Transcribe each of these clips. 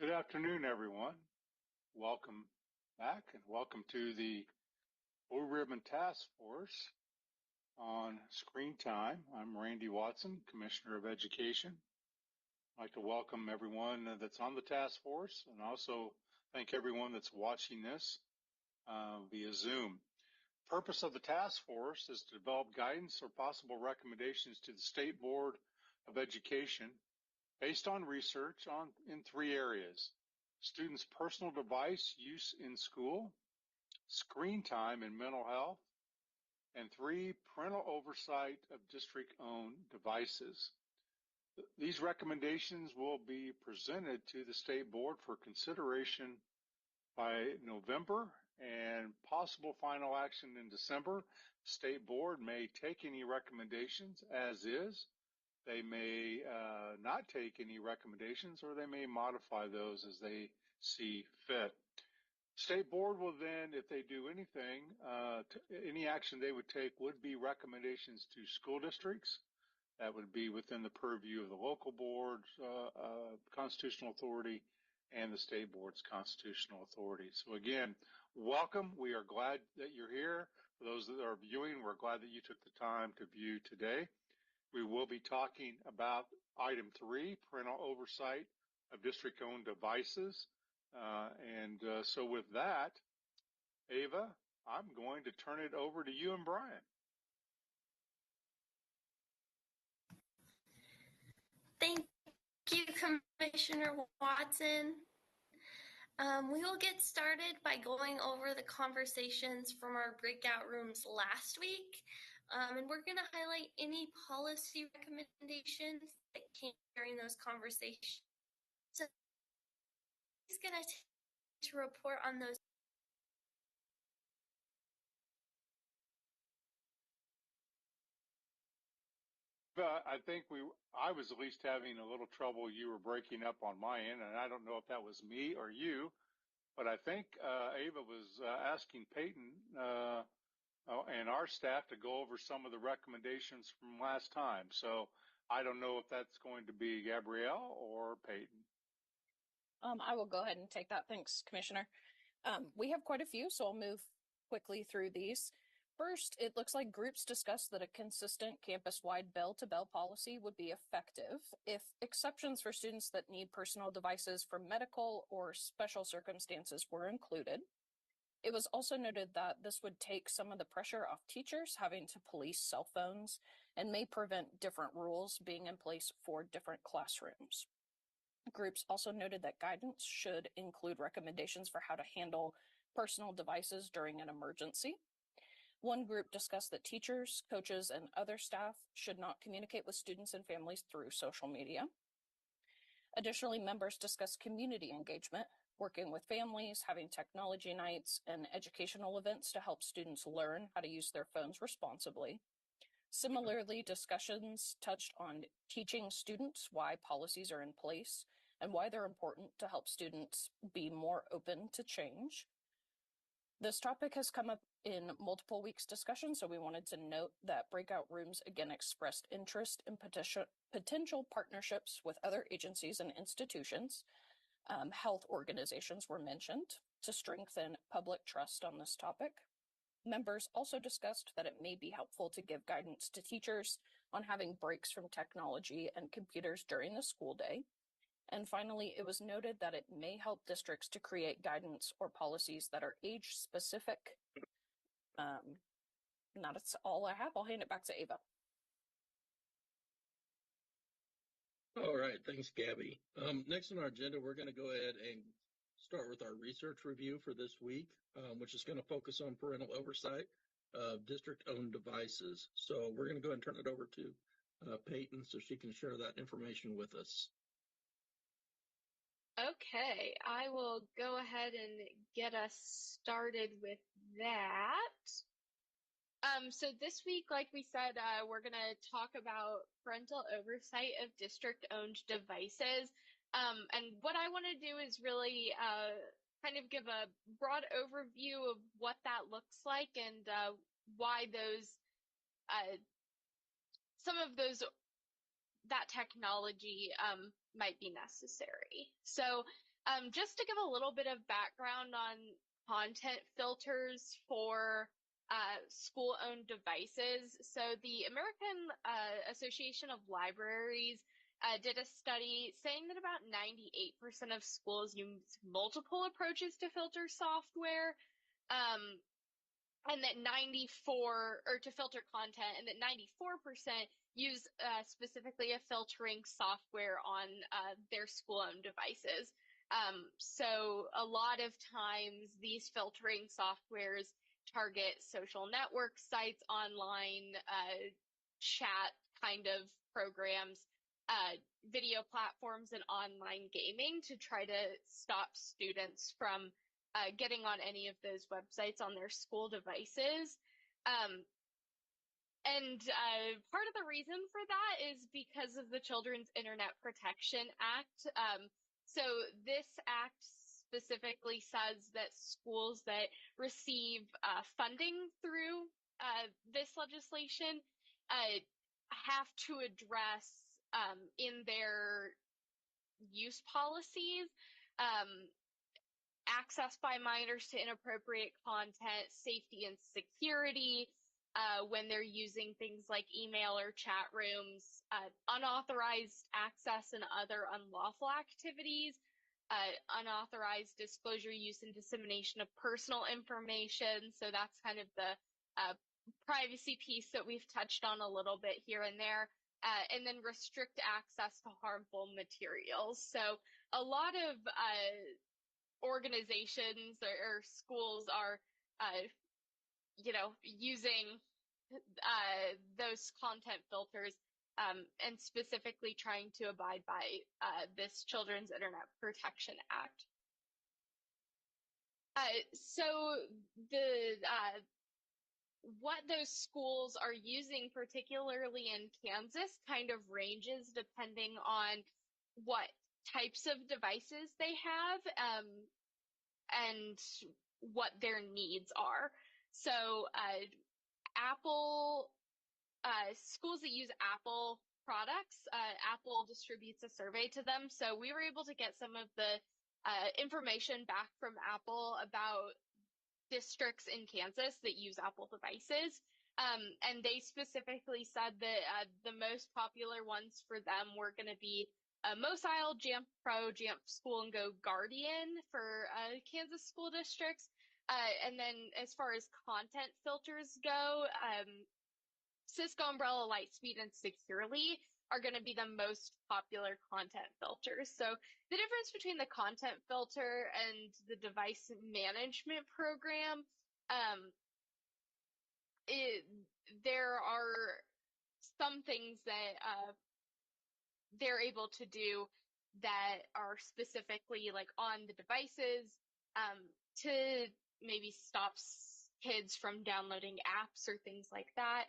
Good afternoon, everyone. Welcome back and welcome to the Blue Ribbon Task Force on Screen Time. I'm Randy Watson, Commissioner of Education. I'd like to welcome everyone that's on the task force and also thank everyone that's watching this via Zoom. Purpose of the task force is to develop guidance or possible recommendations to the State Board of Education based on research in three areas: students' personal device use in school, screen time and mental health, and three, parental oversight of district-owned devices. These recommendations will be presented to the State Board for consideration by November and possible final action in December. State Board may take any recommendations as is. They may not take any recommendations, or they may modify those as they see fit. State Board will then, if they do anything, any action they would take would be recommendations to school districts. That would be within the purview of the local board's constitutional authority and the State Board's constitutional authority. So again, welcome. We are glad that you're here. For those that are viewing, we're glad that you took the time to view today. We will be talking about item 3, parental oversight of district-owned devices. So with that, Ava, I'm going to turn it over to you and Brian. Thank you, Commissioner Watson. We will get started by going over the conversations from our breakout rooms last week. And we're going to highlight any policy recommendations that came during those conversations. So he's going to report on those. I think I was at least having a little trouble. You were breaking up on my end, and I don't know if that was me or you, but I think Ava was asking Peyton and our staff to go over some of the recommendations from last time. So I don't know if that's going to be Gabrielle or Peyton. I will go ahead and take that. Thanks, Commissioner. We have quite a few, so I'll move quickly through these. First, it looks like groups discussed that a consistent campus-wide bell-to-bell policy would be effective if exceptions for students that need personal devices for medical or special circumstances were included. It was also noted that this would take some of the pressure off teachers having to police cell phones and may prevent different rules being in place for different classrooms. Groups also noted that guidance should include recommendations for how to handle personal devices during an emergency. One group discussed that teachers, coaches, and other staff should not communicate with students and families through social media. Additionally, members discussed community engagement, working with families, having technology nights, and educational events to help students learn how to use their phones responsibly. Similarly, discussions touched on teaching students why policies are in place and why they're important to help students be more open to change. This topic has come up in multiple weeks' discussion, so we wanted to note that breakout rooms again expressed interest in potential partnerships with other agencies and institutions. Health organizations were mentioned to strengthen public trust on this topic. Members also discussed that it may be helpful to give guidance to teachers on having breaks from technology and computers during the school day. And finally, it was noted that it may help districts to create guidance or policies that are age specific. That's all I have. I'll hand it back to Ava. All right, thanks, Gabby. Next on our agenda, we're going to go ahead and start with our research review for this week, which is going to focus on parental oversight of district-owned devices. So we're going to go ahead and turn it over to Peyton so she can share that information with us. Okay, I will go ahead and get us started with that. So this week, like we said, we're going to talk about parental oversight of district-owned devices. And what I want to do is really kind of give a broad overview of what that looks like and why those, some of those, that technology might be necessary. So Just to give a little bit of background on content filters for school-owned devices. So the American Association of Libraries did a study saying that about 98% of schools use multiple approaches to filter software. And that 94, or to filter content, and that 94% use specifically a filtering software on their school-owned devices. So a lot of times these filtering softwares target social network sites, online chat kind of programs, video platforms, and online gaming to try to stop students from getting on any of those websites on their school devices. And part of the reason for that is because of the Children's Internet Protection Act. So this act specifically says that schools that receive funding through this legislation have to address in their use policies access by minors to inappropriate content, safety and security, when they're using things like email or chat rooms, unauthorized access and other unlawful activities, unauthorized disclosure, use, and dissemination of personal information. So that's kind of the privacy piece that we've touched on a little bit here and there. And then restrict access to harmful materials. So a lot of organizations or schools are, using those content filters and specifically trying to abide by this Children's Internet Protection Act. So the what those schools are using, particularly in Kansas, kind of ranges depending on what types of devices they have and what their needs are. So Apple, schools that use Apple products, Apple distributes a survey to them. So we were able to get some of the information back from Apple about districts in Kansas that use Apple devices. And they specifically said that the most popular ones for them were going to be Mosile, Jamf Pro, Jamf School and Go Guardian for Kansas school districts. And then as far as content filters go, Cisco, Umbrella, Lightspeed, and Securely are going to be the most popular content filters. So the difference between the content filter and the device management program, there are some things that they're able to do that are specifically like on the devices to maybe stop kids from downloading apps or things like that.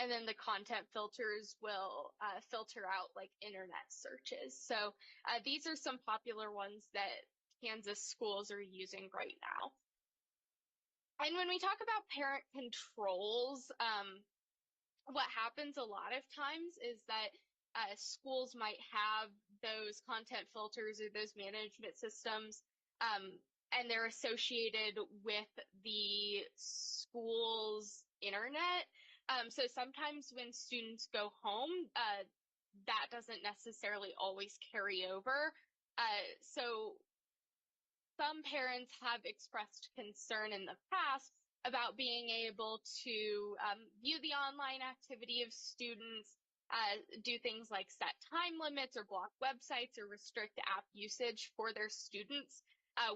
And then the content filters will filter out like internet searches. So these are some popular ones that Kansas schools are using right now. And when we talk about parent controls, what happens a lot of times is that schools might have those content filters or those management systems, and they're associated with the school's internet. So sometimes when students go home, that doesn't necessarily always carry over. So some parents have expressed concern in the past about being able to view the online activity of students, do things like set time limits or block websites or restrict app usage for their students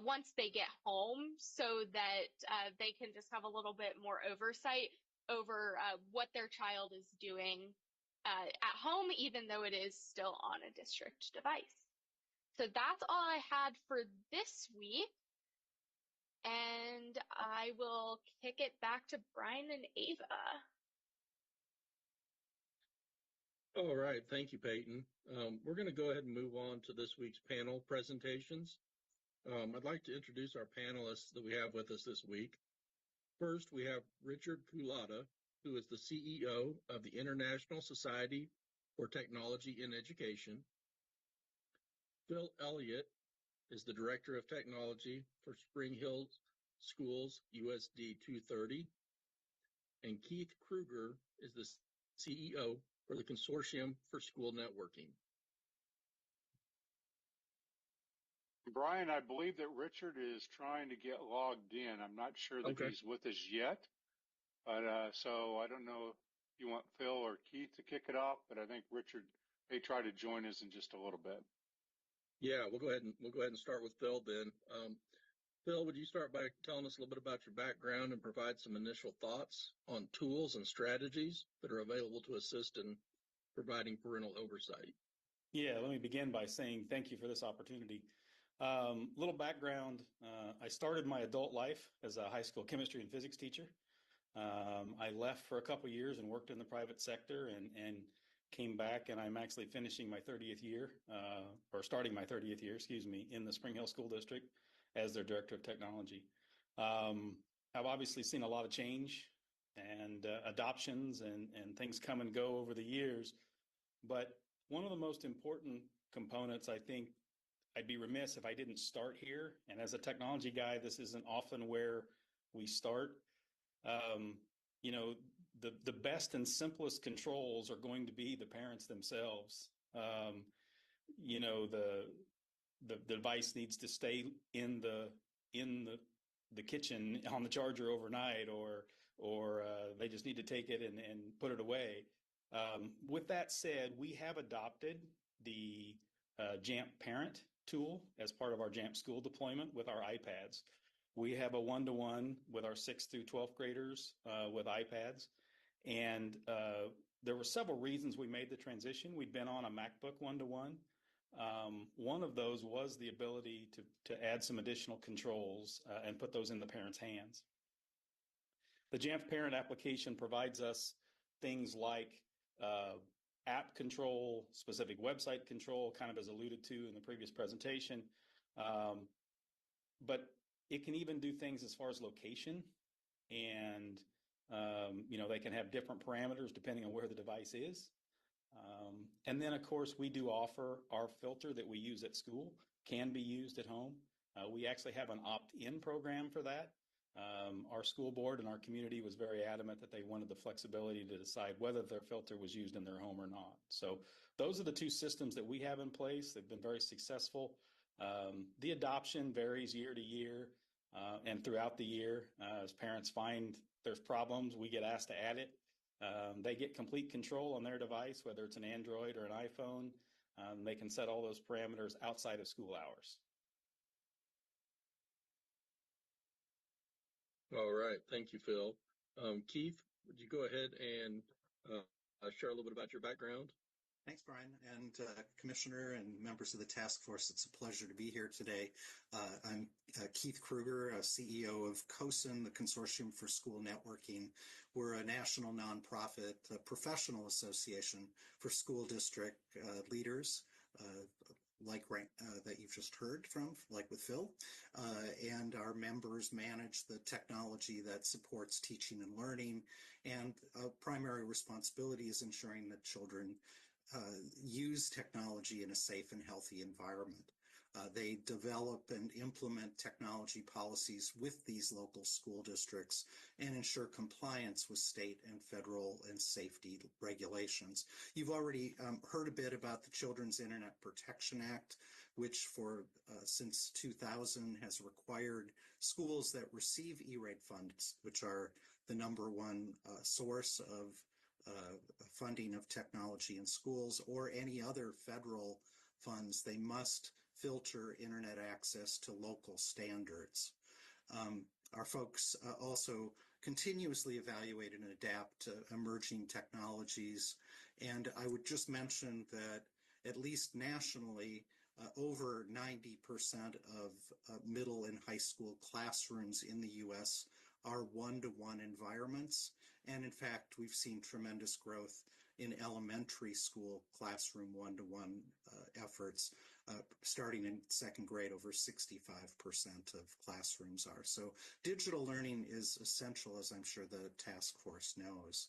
once they get home, so that they can just have a little bit more oversight over what their child is doing at home, even though it is still on a district device. So that's all I had for this week. And I will kick it back to Brian and Ava. All right. Thank you, Peyton. We're going to go ahead and move on to this week's panel presentations. I'd like to introduce our panelists that we have with us this week. First, we have Richard Culata, who is the CEO of the International Society for Technology in Education. Phil Elliott, is the Director of Technology for Spring Hill Schools USD 230. And Keith Kruger is the CEO for the Consortium for School Networking. Brian, I believe that Richard is trying to get logged in. I'm not sure that Okay. he's with us yet, but so I don't know if you want Phil or Keith to kick it off, but I think Richard may try to join us in just a little bit. Yeah, we'll go ahead and start with Phil then. Phil, would you start by telling us a little bit about your background and provide some initial thoughts on tools and strategies that are available to assist in providing parental oversight? Yeah, let me begin by saying thank you for this opportunity. Little background, I started my adult life as a high school chemistry and physics teacher. I left for a couple years and worked in the private sector and came back, and I'm actually finishing my 30th year, or starting my 30th year, excuse me, in the Spring Hill School District as their Director of Technology. I've obviously seen a lot of change and adoptions and things come and go over the years, but one of the most important components, I think, I'd be remiss if I didn't start here. And as a technology guy, this isn't often where we start. You know, the best and simplest controls are going to be the parents themselves. You know, the device needs to stay in the kitchen on the charger overnight, or they just need to take it and put it away. With that said, we have adopted the JAMP parent tool as part of our JAMP school deployment with our iPads. We have a one-to-one with our 6th through 12th graders with iPads. And there were several reasons we made the transition. We'd been on a MacBook one-to-one. One of those was the ability to add some additional controls and put those in the parents' hands. The JAMP parent application provides us things like app control, specific website control, kind of as alluded to in the previous presentation. But it can even do things as far as location, and you know, they can have different parameters depending on where the device is. And then, of course, we do offer our filter that we use at school can be used at home. We actually have an opt-in program for that. Our school board and our community was very adamant that they wanted the flexibility to decide whether their filter was used in their home or not. So those are the two systems that we have in place. They've been very successful. The adoption varies year to year and throughout the year. As parents find there's problems, we get asked to add it. They get complete control on their device, whether it's an Android or an iPhone. They can set all those parameters outside of school hours. All right. Thank you, Phil. Keith, would you go ahead and share a little bit about your background? Thanks, Brian, and Commissioner and members of the task force. It's a pleasure to be here today. I'm Keith Kruger, CEO of COSN, the Consortium for School Networking. We're a national nonprofit professional association for school district leaders, that you've just heard from, like with Phil, and our members manage the technology that supports teaching and learning, and primary responsibility is ensuring that children use technology in a safe and healthy environment. They develop and implement technology policies with these local school districts and ensure compliance with state and federal and safety regulations. You've already heard a bit about the Children's Internet Protection Act, which since 2000 has required schools that receive E-rate funds, which are the #1 source of funding of technology in schools, or any other federal funds, they must filter internet access to local standards. Our folks also continuously evaluate and adapt to emerging technologies. And I would just mention that at least nationally, over 90% of middle and high school classrooms in the U.S. are one-to-one environments. And in fact, we've seen tremendous growth in elementary school classroom one-to-one efforts. Starting in second grade, over 65% of classrooms are. So digital learning is essential, as I'm sure the task force knows.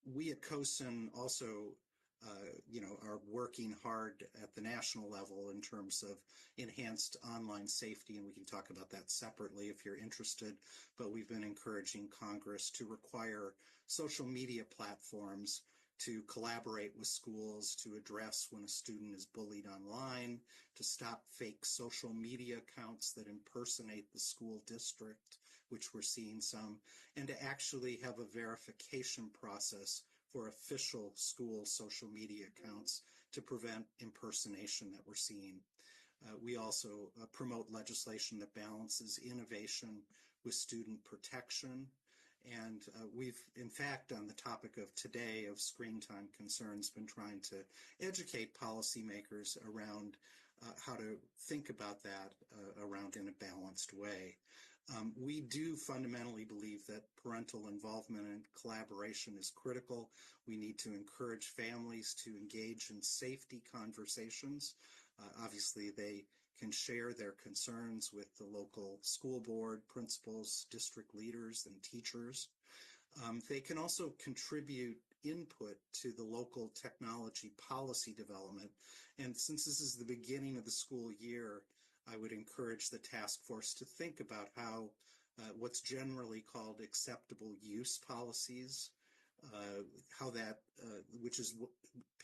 We at COSN also are working hard at the national level in terms of enhanced online safety, and we can talk about that separately if you're interested. But we've been encouraging Congress to require social media platforms to collaborate with schools to address when a student is bullied online, to stop fake social media accounts that impersonate the school district, which we're seeing some, and to actually have a verification process for official school social media accounts to prevent impersonation that we're seeing. We also promote legislation that balances innovation with student protection. And we've, in fact, on the topic of today of screen time concerns, been trying to educate policymakers around how to think about that around in a balanced way. We do fundamentally believe that parental involvement and collaboration is critical. We need to encourage families to engage in safety conversations. Obviously, they can share their concerns with the local school board, principals, district leaders, and teachers. They can also contribute input to the local technology policy development. And since this is the beginning of the school year, I would encourage the task force to think about how what's generally called acceptable use policies, how that, which is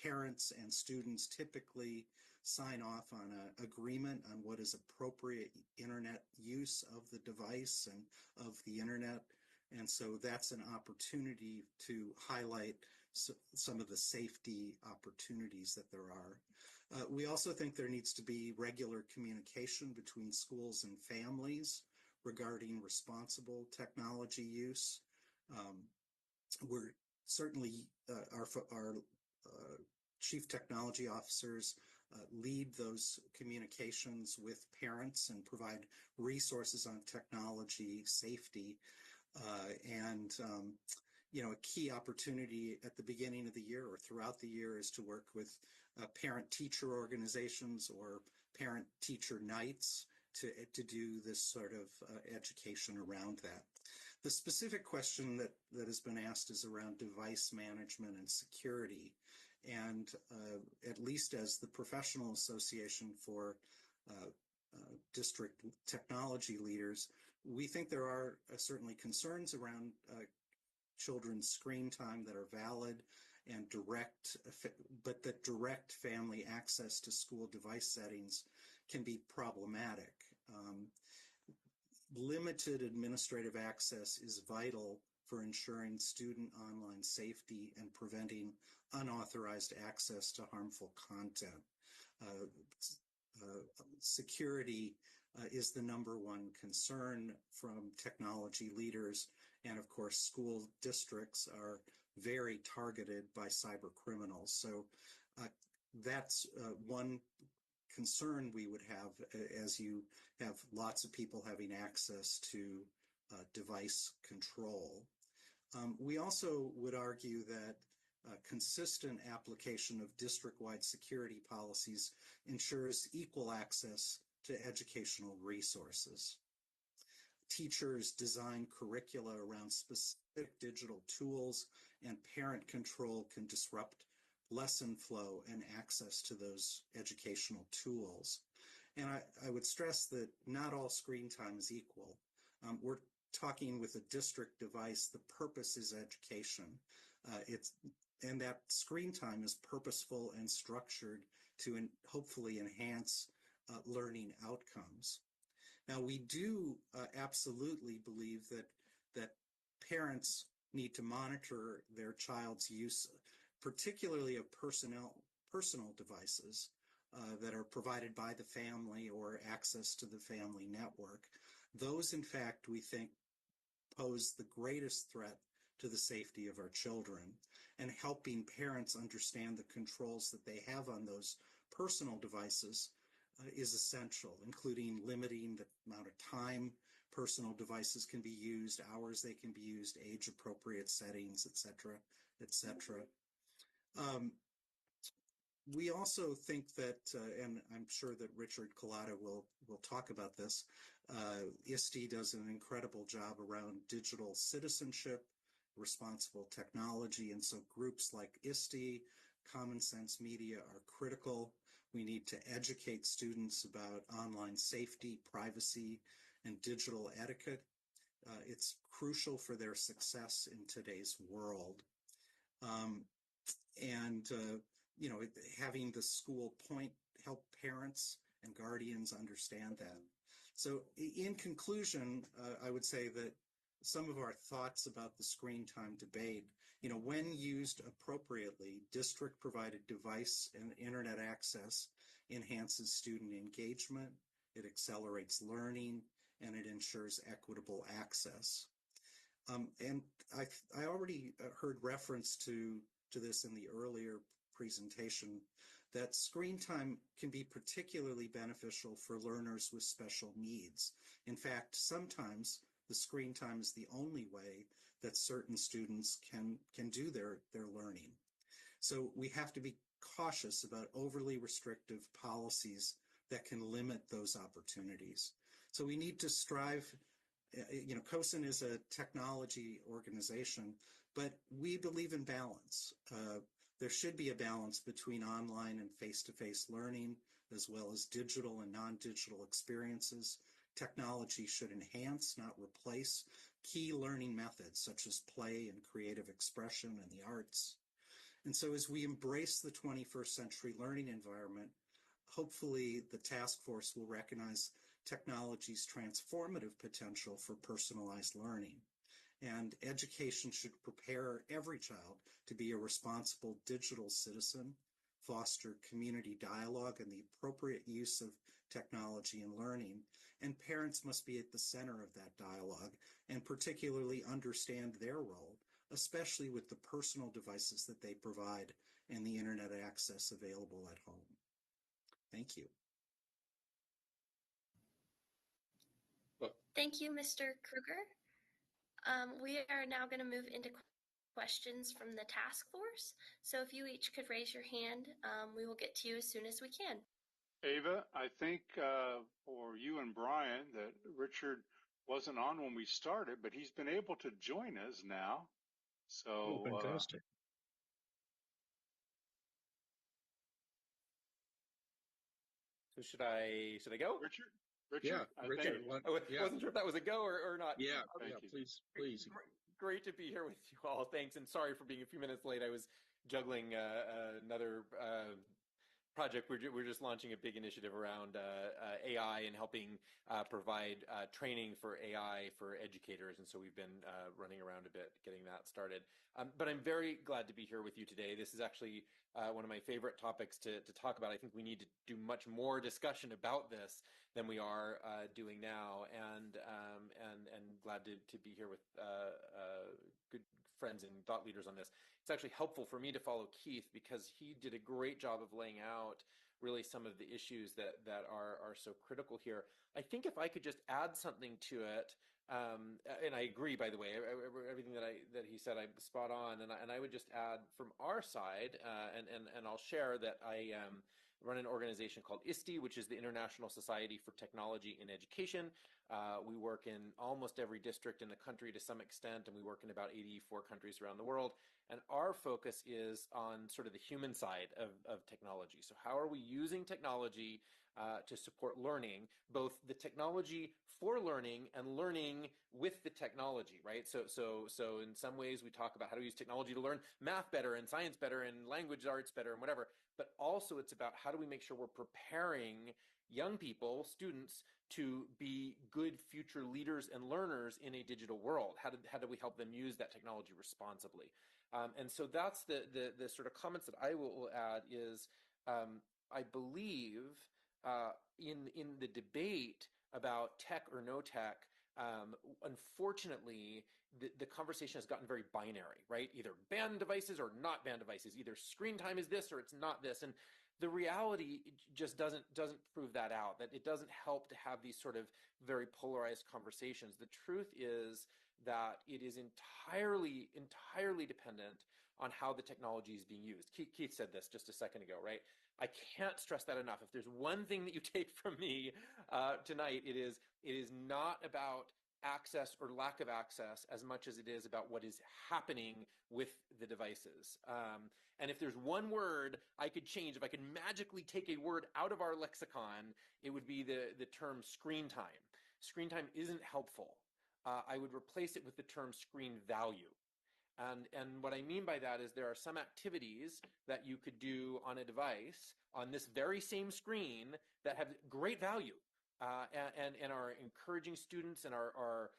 parents and students typically sign off on an agreement on what is appropriate internet use of the device and of the internet. And so that's an opportunity to highlight some of the safety opportunities that there are. We also think there needs to be regular communication between schools and families regarding responsible technology use. We're certainly, our chief technology officers lead those communications with parents and provide resources on technology safety. A key opportunity at the beginning of the year or throughout the year is to work with parent-teacher organizations or parent-teacher nights to do this sort of education around that. The specific question that has been asked is around device management and security. And at least as the Professional Association for District Technology Leaders, we think there are certainly concerns around children's screen time that are valid and but that direct family access to school device settings can be problematic. Limited administrative access is vital for ensuring student online safety and preventing unauthorized access to harmful content. Security is the number one concern from technology leaders, and of course school districts are very targeted by cyber criminals. So that's one concern we would have as you have lots of people having access to device control. We also would argue that consistent application of district-wide security policies ensures equal access to educational resources. Teachers design curricula around specific digital tools, and parent control can disrupt lesson flow and access to those educational tools. And I would stress that not all screen time is equal. We're talking with a district device, the purpose is education. And that screen time is purposeful and structured to hopefully enhance learning outcomes. Now, we do absolutely believe that parents need to monitor their child's use, particularly of personal devices that are provided by the family or access to the family network. Those, in fact, we think pose the greatest threat to the safety of our children, and helping parents understand the controls that they have on those personal devices is essential, including limiting the amount of time personal devices can be used, hours they can be used, age-appropriate settings, et cetera, et cetera. We also think that, and I'm sure that Richard Collada will talk about this, ISTE does an incredible job around digital citizenship, responsible technology, and so groups like ISTE, common sense media are critical. We need to educate students about online safety, privacy, and digital etiquette. It's crucial for their success in today's world. Having the school help parents and guardians understand that. So in conclusion, I would say that some of our thoughts about the screen time debate, when used appropriately, district provided device and internet access enhances student engagement, it accelerates learning, and it ensures equitable access. And I already heard reference to this in the earlier presentation, that screen time can be particularly beneficial for learners with special needs. In fact, sometimes the screen time is the only way that certain students can do their learning. So we have to be cautious about overly restrictive policies that can limit those opportunities. So we need to strive. COSIN is a technology organization, but we believe in balance. There should be a balance between online and face-to-face learning, as well as digital and non-digital experiences. Technology should enhance, not replace, key learning methods such as play and creative expression and the arts. And so as we embrace the 21st century learning environment, hopefully the task force will recognize technology's transformative potential for personalized learning. And education should prepare every child to be a responsible digital citizen, foster community dialogue and the appropriate use of technology in learning. And parents must be at the center of that dialogue and particularly understand their role, especially with the personal devices that they provide and the internet access available at home. Thank you. Thank you, Mr. Kruger. We are now going to move into questions from the task force. So if you each could raise your hand, we will get to you as soon as we can. Ava, I think for you and Brian that Richard wasn't on when we started, but he's been able to join us now. So fantastic. So should I go? Richard, Yeah, Richard. I wasn't sure if that was a go or not. Yeah, Okay. Thank you. Please. Great to be here with you all. Thanks, and sorry for being a few minutes late. I was juggling another project. We're just launching a big initiative around AI and helping provide training for AI for educators, and so we've been running around a bit getting that started. But I'm very glad to be here with you today. This is actually one of my favorite topics to talk about. I think we need to do much more discussion about this than we are doing now, and glad to be here with good friends and thought leaders on this. It's actually helpful for me to follow Keith because he did a great job of laying out really some of the issues that are so critical here. I think if I could just add something to it, and I agree, by the way, everything that he said, I'm spot on, and I would just add from our side, and I'll share that I run an organization called ISTE, which is the International Society for Technology in Education. We work in almost every district in the country to some extent, and we work in about 84 countries around the world. And our focus is on sort of the human side of technology. So how are we using technology to support learning, both the technology for learning and learning with the technology, right? So in some ways we talk about how to use technology to learn math better and science better and language arts better and whatever, but also it's about how do we make sure we're preparing young people, students, to be good future leaders and learners in a digital world. How do we help them use that technology responsibly? And so that's the sort of comments that I will add is I believe in the debate about tech or no tech, unfortunately, the conversation has gotten very binary, right? Either ban devices or not ban devices. Either screen time is this or it's not this. And the reality just doesn't prove that out, that it doesn't help to have these sort of very polarized conversations. The truth is that it is entirely dependent on how the technology is being used. Keith said this just a second ago, right? I can't stress that enough. If there's one thing that you take from me tonight, it is not about access or lack of access as much as it is about what is happening with the devices. And if there's one word I could change, if I could magically take a word out of our lexicon, it would be the term screen time. Screen time isn't helpful. I would replace it with the term screen value. And what I mean by that is there are some activities that you could do on a device on this very same screen that have great value and are encouraging students and are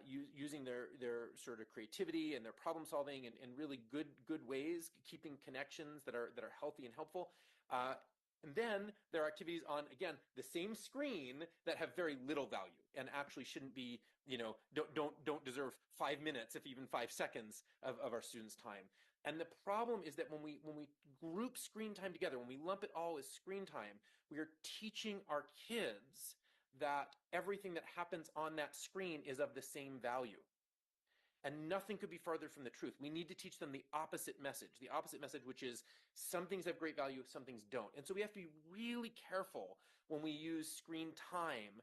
using their sort of creativity and their problem solving in really good ways, keeping connections that are healthy and helpful. And then there are activities on, again, the same screen that have very little value and actually shouldn't be, don't deserve 5 minutes, if even 5 seconds of our students' time. And the problem is that when we group screen time together, when we lump it all as screen time, we are teaching our kids that everything that happens on that screen is of the same value. And nothing could be farther from the truth. We need to teach them the opposite message, which is some things have great value, some things don't. And so we have to be really careful when we use screen time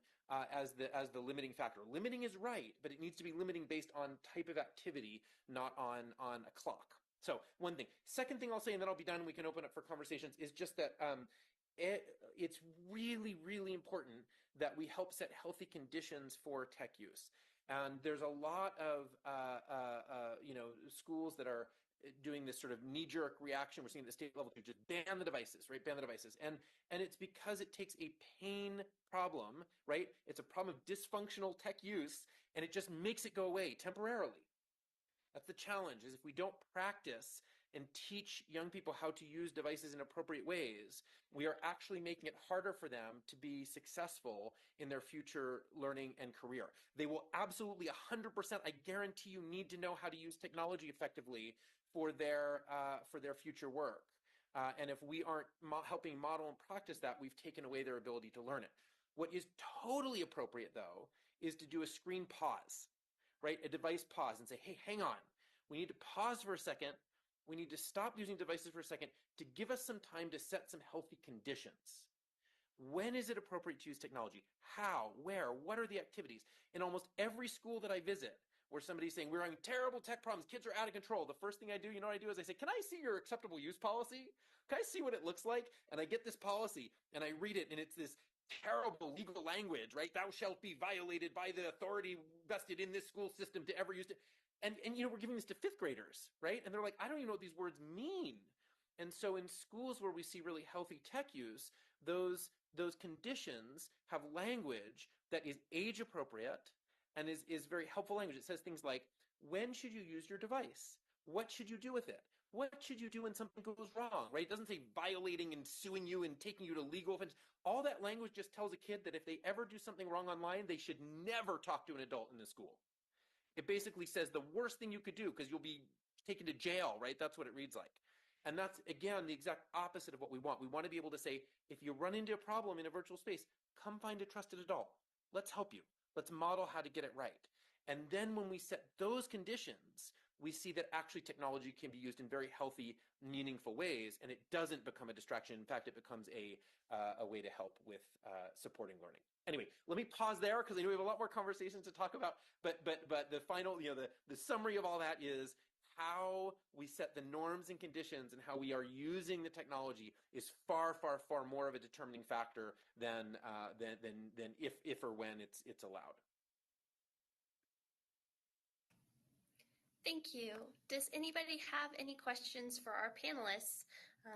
as the limiting factor. Limiting is right, but it needs to be limiting based on type of activity, not on a clock. So one thing. Second thing I'll say, and then I'll be done and we can open up for conversations, is just that it's really, really important that we help set healthy conditions for tech use. And there's a lot of schools that are doing this sort of knee-jerk reaction. We're seeing at the state level to just ban the devices, right? Ban the devices. And it's because it takes a pain problem, right? It's a problem of dysfunctional tech use, and it just makes it go away temporarily. That's the challenge, is if we don't practice and teach young people how to use devices in appropriate ways, we are actually making it harder for them to be successful in their future learning and career. They will absolutely 100%, I guarantee you, need to know how to use technology effectively for their future work. And if we aren't helping model and practice that, we've taken away their ability to learn it. What is totally appropriate, though, is to do a screen pause, right? A device pause and say, hey, hang on. We need to pause for a second. We need to stop using devices for a second to give us some time to set some healthy conditions. When is it appropriate to use technology? How? Where? What are the activities? In almost every school that I visit, where somebody's saying, we're having terrible tech problems, kids are out of control, the first thing I do, you know what I do, is I say, can I see your acceptable use policy? Can I see what it looks like? And I get this policy, and I read it, and it's this terrible legal language, right? Thou shalt be violated by the authority vested in this school system to ever use it. And we're giving this to fifth graders, right? And they're like, I don't even know what these words mean. And so in schools where we see really healthy tech use, those conditions have language that is age appropriate and is very helpful language. It says things like, when should you use your device? What should you do with it? What should you do when something goes wrong, right? It doesn't say violating and suing you and taking you to legal offense. All that language just tells a kid that if they ever do something wrong online, they should never talk to an adult in the school. It basically says the worst thing you could do because you'll be taken to jail, right? That's what it reads like. And that's, again, the exact opposite of what we want. We want to be able to say, if you run into a problem in a virtual space, come find a trusted adult. Let's help you. Let's model how to get it right. And then when we set those conditions, we see that actually technology can be used in very healthy, meaningful ways, and it doesn't become a distraction. In fact, it becomes a way to help with supporting learning. Anyway, let me pause there because I know we have a lot more conversations to talk about. But the final, the summary of all that is how we set the norms and conditions and how we are using the technology is far, far, far more of a determining factor than if or when it's allowed. Thank you. Does anybody have any questions for our panelists?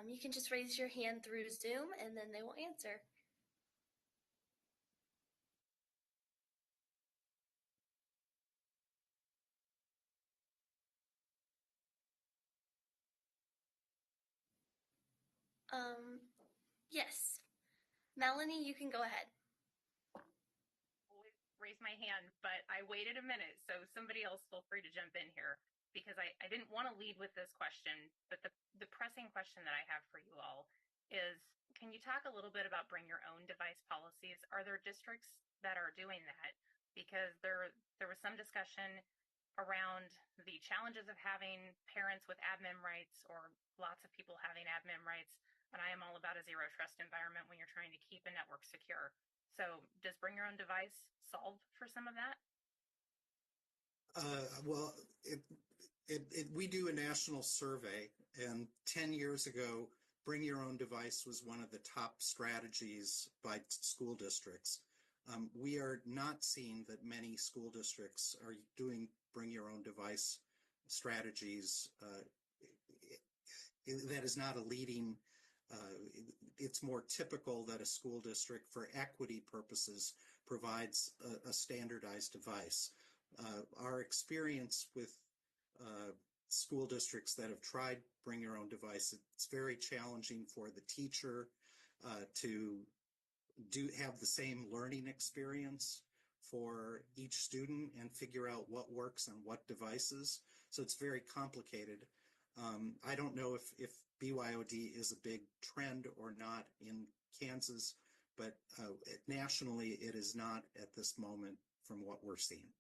You can just raise your hand through Zoom and then they will answer. Yes. Melanie, you can go ahead. Raise my hand, but I waited a minute, so somebody else feel free to jump in here because I didn't want to lead with this question, but the pressing question that I have for you all is, can you talk a little bit about bring your own device policies? Are there districts that are doing that? Because there was some discussion around the challenges of having parents with admin rights or lots of people having admin rights, and I am all about a zero trust environment when you're trying to keep a network secure. So does bring your own device solve for some of that? Well, we do a national survey, and 10 years ago, bring your own device was one of the top strategies by school districts. We are not seeing that many school districts are doing bring your own device strategies. That is not a leading, it's more typical that a school district, for equity purposes, provides a standardized device. Our experience with school districts that have tried bring your own device, it's very challenging for the teacher to have the same learning experience for each student and figure out what works on what devices. So it's very complicated. I don't know if BYOD is a big trend or not in Kansas, but nationally it is not at this moment from what we're seeing.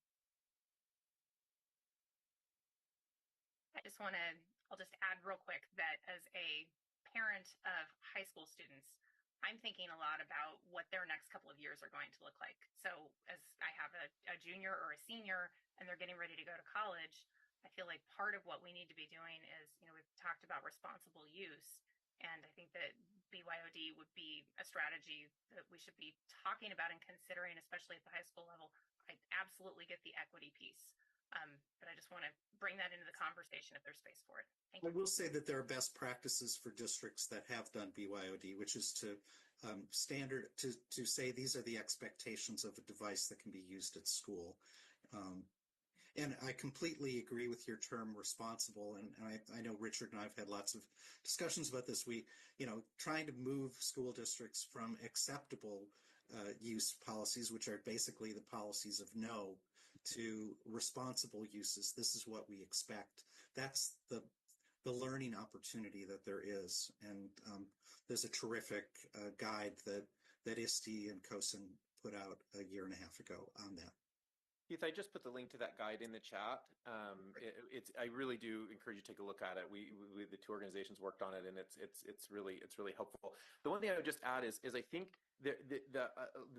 I'll just add real quick that as a parent of high school students, I'm thinking a lot about what their next couple of years are going to look like. So as I have a junior or a senior and they're getting ready to go to college, I feel like part of what we need to be doing is, we've talked about responsible use. And I think that BYOD would be a strategy that we should be talking about and considering, especially at the high school level. I absolutely get the equity piece. But I just want to bring that into the conversation if there's space for it. Thank you. I will say that there are best practices for districts that have done BYOD, which is to to say these are the expectations of a device that can be used at school. And I completely agree with your term responsible. And I know Richard and I have had lots of discussions about this. Trying to move school districts from acceptable use policies, which are basically the policies of no, to responsible uses. This is what we expect. That's the learning opportunity that there is. And there's a terrific guide that ISTE and COSIN put out a year and a half ago on that. Keith, I just put the link to that guide in the chat. I really do encourage you to take a look at it. We the two organizations worked on it, and it's really helpful. The one thing I would just add is I think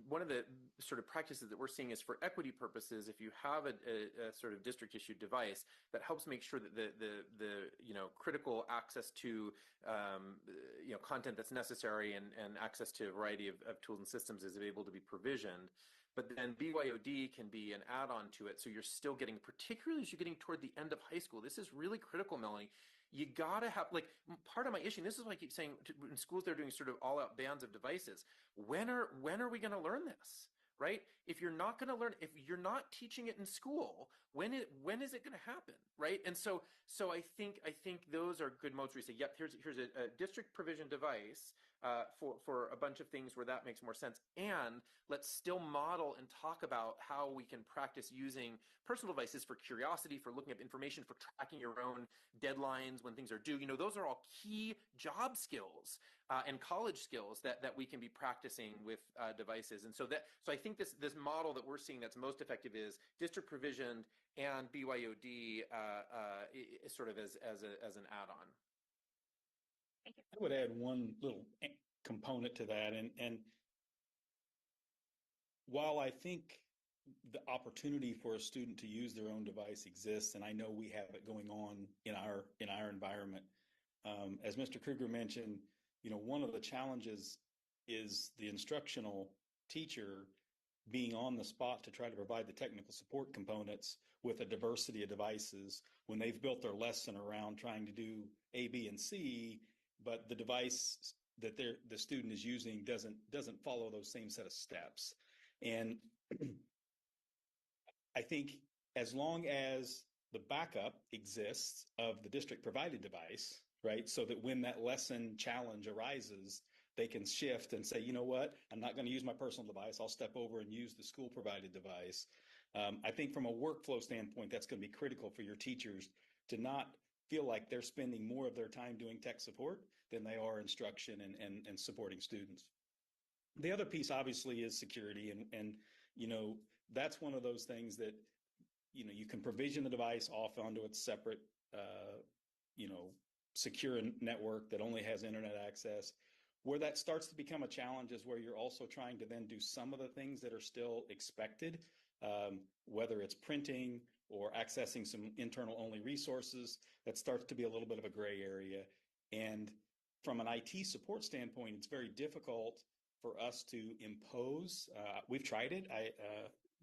one of the sort of practices that we're seeing is for equity purposes. If you have a sort of district issued device, that helps make sure that the critical access to content that's necessary and access to a variety of tools and systems is able to be provisioned. But then BYOD can be an add-on to it. So you're still getting, particularly as you're getting toward the end of high school, this is really critical, Melanie. You gotta have, part of my issue, and this is why I keep saying in schools they're doing sort of all-out bans of devices. When are we gonna learn this, right? If you're not gonna learn, if you're not teaching it in school, when is it gonna happen, right? And so I think those are good modes where you say, yep, here's a district provision device for a bunch of things where that makes more sense. And let's still model and talk about how we can practice using personal devices for curiosity, for looking up information, for tracking your own deadlines when things are due. Those are all key job skills and college skills that we can be practicing with devices. And so I think this model that we're seeing that's most effective is district provisioned and BYOD sort of as an add-on. Thank you. I would add one little component to that. And while I think the opportunity for a student to use their own device exists, and I know we have it going on in our environment, as Mr. Kruger mentioned, one of the challenges is the instructional teacher being on the spot to try to provide the technical support components with a diversity of devices when they've built their lesson around trying to do A, B, and C, but the device that the student is using doesn't follow those same set of steps. And I think as long as the backup exists of the district provided device, right, so that when that lesson challenge arises, they can shift and say, you know what, I'm not going to use my personal device. I'll step over and use the school provided device. I think from a workflow standpoint, that's going to be critical for your teachers to not feel like they're spending more of their time doing tech support than they are instruction and supporting students. The other piece obviously is security. And that's one of those things that, you can provision the device off onto its separate, secure network that only has internet access. Where that starts to become a challenge is where you're also trying to then do some of the things that are still expected, whether it's printing or accessing some internal only resources, that starts to be a little bit of a gray area. And from an IT support standpoint, it's very difficult for us to impose. We've tried it.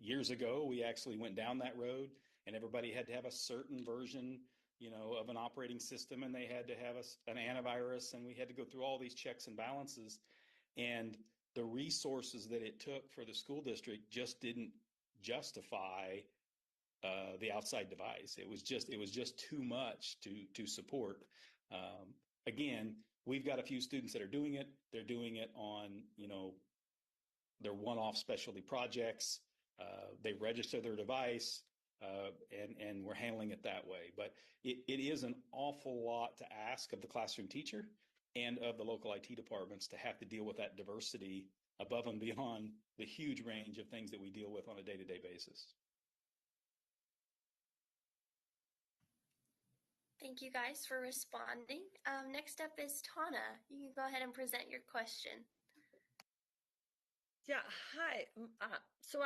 Years ago, we actually went down that road, and everybody had to have a certain version, of an operating system, and they had to have an antivirus, and we had to go through all these checks and balances. And the resources that it took for the school district just didn't justify the outside device. It was just too much to support. Again, we've got a few students that are doing it. They're doing it on, their one-off specialty projects. They register their device, and we're handling it that way. But it is an awful lot to ask of the classroom teacher and of the local IT departments to have to deal with that diversity above and beyond the huge range of things that we deal with on a day-to-day basis. Thank you guys for responding. Next up is Tana. You can go ahead and present your question. Yeah, hi. So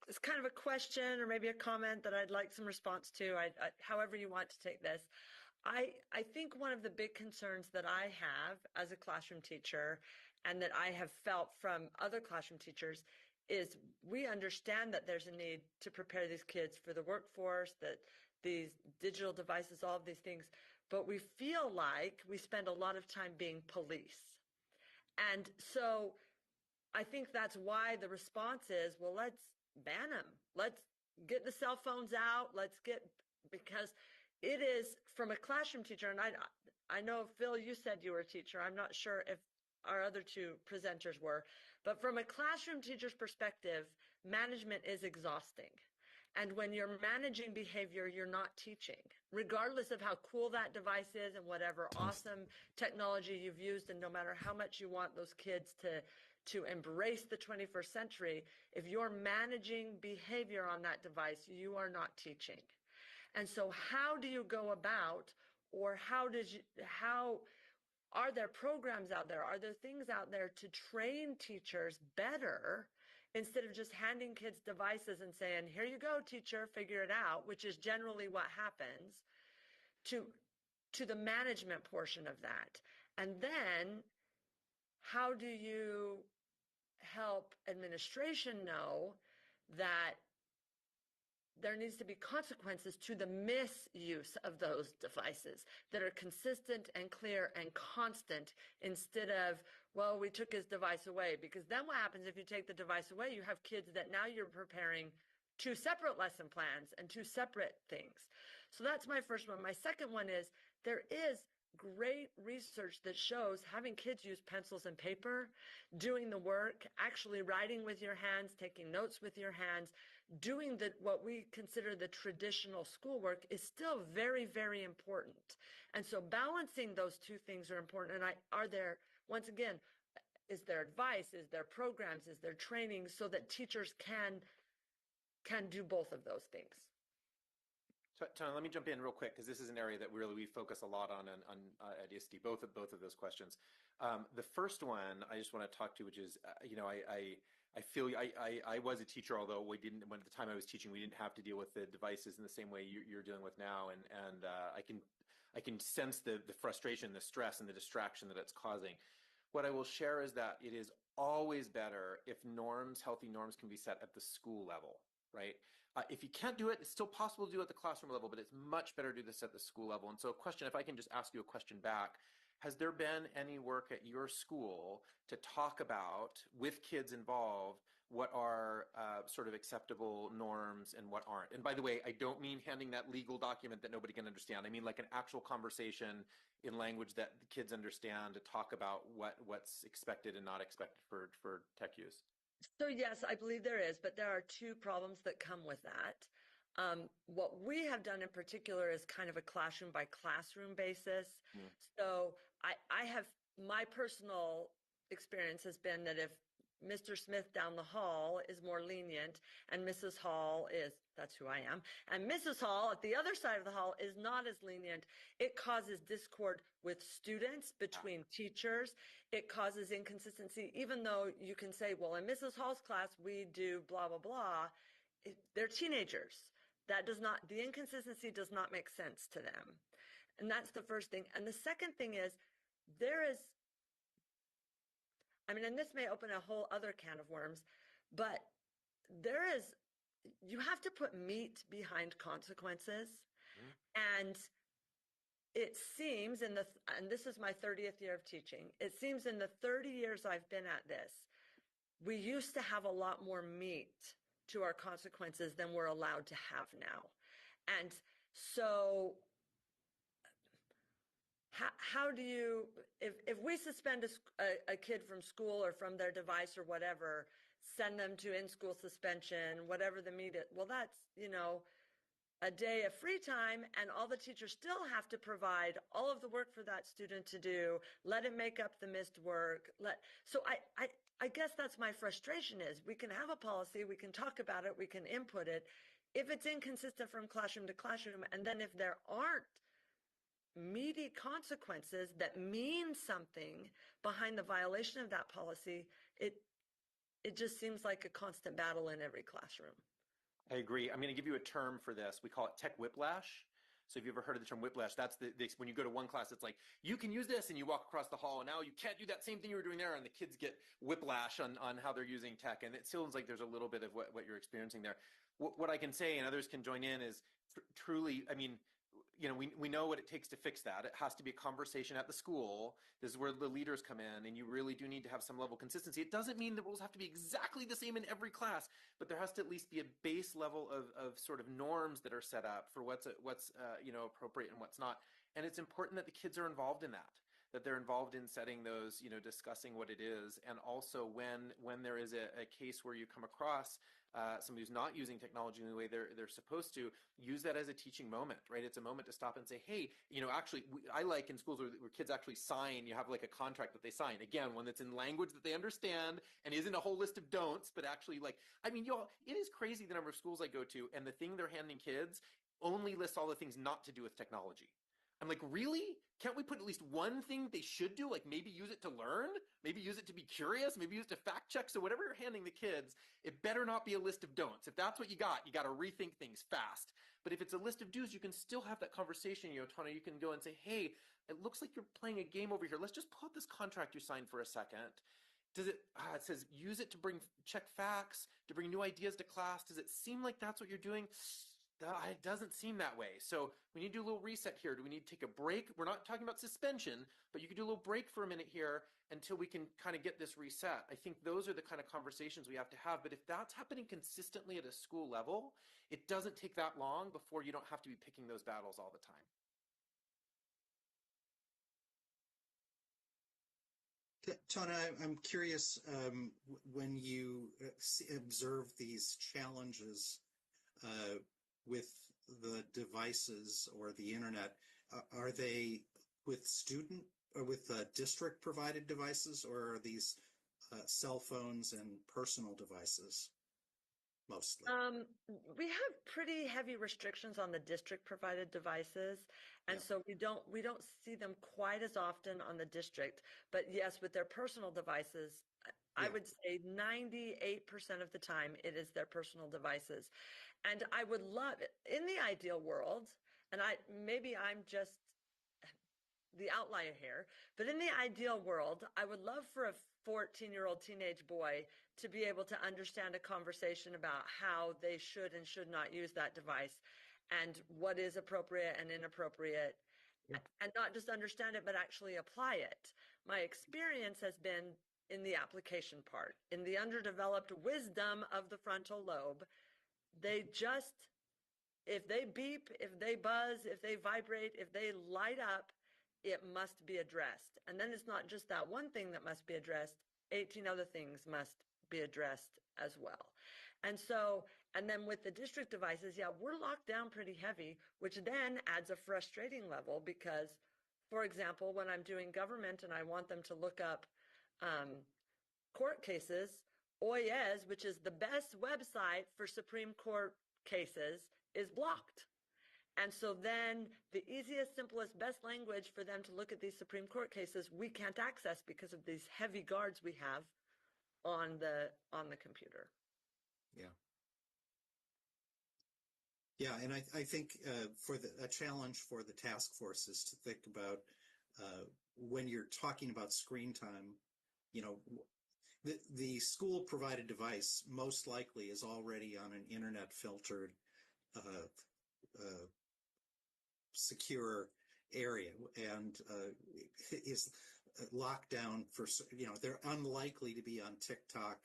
it's kind of a question or maybe a comment that I'd like some response to. However you want to take this. I think one of the big concerns that I have as a classroom teacher and that I have felt from other classroom teachers is we understand that there's a need to prepare these kids for the workforce, that these digital devices, all of these things, but we feel like we spend a lot of time being police. And so I think that's why the response is, well, let's ban them. Let's get the cell phones out. Because it is from a classroom teacher. And I know, Phil, you said you were a teacher. I'm not sure if our other two presenters were, but from a classroom teacher's perspective, management is exhausting. And when you're managing behavior, you're not teaching, regardless of how cool that device is and whatever awesome technology you've used. And no matter how much you want those kids to embrace the 21st century, if you're managing behavior on that device, you are not teaching. And so how do you go about, or how are there programs out there? Are there things out there to train teachers better instead of just handing kids devices and saying, here you go, teacher, figure it out, which is generally what happens, to the management portion of that? And then how do you help administration know that there needs to be consequences to the misuse of those devices that are consistent and clear and constant, instead of, well, we took his device away? Because then what happens if you take the device away? You have kids that now you're preparing two separate lesson plans and two separate things. So that's my first one. My second one is, there is great research that shows having kids use pencils and paper, doing the work, actually writing with your hands, taking notes with your hands, doing what we consider the traditional schoolwork is still very, very important. And so balancing those two things are important. And are there, once again, is there advice, is there programs, is there training so that teachers can do both of those things? So, Tony, let me jump in real quick, because this is an area that we focus a lot on at ISD, both of those questions. The first one I just want to talk to, which is, I feel I was a teacher, although when at the time I was teaching, we didn't have to deal with the devices in the same way you're dealing with now, and I can sense the frustration, the stress, and the distraction that it's causing. What I will share is that it is always better if healthy norms can be set at the school level, right? If you can't do it, it's still possible to do it at the classroom level, but it's much better to do this at the school level. And so a question, if I can just ask you a question back, has there been any work at your school to talk about, with kids involved, what are sort of acceptable norms and what aren't? And by the way, I don't mean handing that legal document that nobody can understand. I mean like an actual conversation in language that the kids understand, to talk about what's expected and not expected for tech use. So yes, I believe there is, but there are two problems that come with that. What we have done in particular is kind of a classroom by classroom basis. So I have, my personal experience has been that if Mr. Smith down the hall is more lenient and Mrs. Hall is, that's who I am, and Mrs. Hall at the other side of the hall is not as lenient, it causes discord with students, between teachers. It causes inconsistency, even though you can say, well, in Mrs. Hall's class, we do blah, blah, blah. They're teenagers. the inconsistency does not make sense to them. And that's the first thing. And the second thing is, and this may open a whole other can of worms, but you have to put meat behind consequences. And it seems and this is my 30th year of teaching, it seems in the 30 years I've been at this, we used to have a lot more meat to our consequences than we're allowed to have now. And so how do you, if we suspend a kid from school or from their device or whatever, send them to in-school suspension, whatever the meat is, well, that's, a day of free time, and all the teachers still have to provide all of the work for that student to do, let him make up the missed work. So I guess that's my frustration is we can have a policy, we can talk about it, we can input it. If it's inconsistent from classroom to classroom, and then if there aren't meaty consequences that mean something behind the violation of that policy, it just seems like a constant battle in every classroom. I agree. I'm going to give you a term for this. We call it tech whiplash. So if you've ever heard of the term whiplash, that's when you go to one class, it's like, you can use this, and you walk across the hall, and now you can't do that same thing you were doing there, and the kids get whiplash on how they're using tech. And it feels like there's a little bit of what you're experiencing there. What I can say, and others can join in, is truly, we know what it takes to fix that. It has to be a conversation at the school. This is where the leaders come in, and you really do need to have some level of consistency. It doesn't mean the rules have to be exactly the same in every class, but there has to at least be a base level of sort of norms that are set up for what's appropriate and what's not. And it's important that the kids are involved in that they're involved in setting those, discussing what it is. And also when there is a case where you come across somebody who's not using technology in the way they're supposed to, use that as a teaching moment, right? It's a moment to stop and say, hey, actually, I like in schools where kids actually sign, you have like a contract that they sign. Again, one that's in language that they understand and isn't a whole list of don'ts, but actually y'all, it is crazy the number of schools I go to, and the thing they're handing kids only lists all the things not to do with technology. I'm like, really? Can't we put at least one thing they should do? Like maybe use it to learn, maybe use it to be curious, maybe use it to fact check. So whatever you're handing the kids, it better not be a list of don'ts. If that's what you got to rethink things fast. But if it's a list of do's, you can still have that conversation. Tana, you can go and say, hey, it looks like you're playing a game over here. Let's just pull up this contract you signed for a second. Does it, it says use it to check facts, to bring new ideas to class. Does it seem like that's what you're doing? It doesn't seem that way. So we need to do a little reset here. Do we need to take a break? We're not talking about suspension, but you could do a little break for a minute here until we can kind of get this reset. I think those are the kind of conversations we have to have. But if that's happening consistently at a school level, it doesn't take that long before you don't have to be picking those battles all the time. Tona, I'm curious, when you observe these challenges with the devices or the internet, are they with student or with district provided devices, or are these cell phones and personal devices mostly? We have pretty heavy restrictions on the district provided devices. And so we don't see them quite as often on the district, but yes, with their personal devices, I would say 98% of the time it is their personal devices. And I would love it in the ideal world, and maybe I'm just the outlier here, but in the ideal world, I would love for a 14-year-old teenage boy to be able to understand a conversation about how they should and should not use that device and what is appropriate and inappropriate, and not just understand it, but actually apply it. My experience has been in the application part, in the underdeveloped wisdom of the frontal lobe. If they beep, if they buzz, if they vibrate, if they light up, it must be addressed. And then it's not just that one thing that must be addressed, 18 other things must be addressed as well. And then with the district devices, we're locked down pretty heavy, which then adds a frustrating level because, for example, when I'm doing government and I want them to look up court cases, OIES, which is the best website for Supreme Court cases, is blocked. And so then the easiest, simplest, best language for them to look at these Supreme Court cases, we can't access because of these heavy guards we have on the computer. Yeah, and I think a challenge for the task force is to think about when you're talking about screen time, you know, the school provided device most likely is already on an internet filtered secure area and is locked down for, they're unlikely to be on TikTok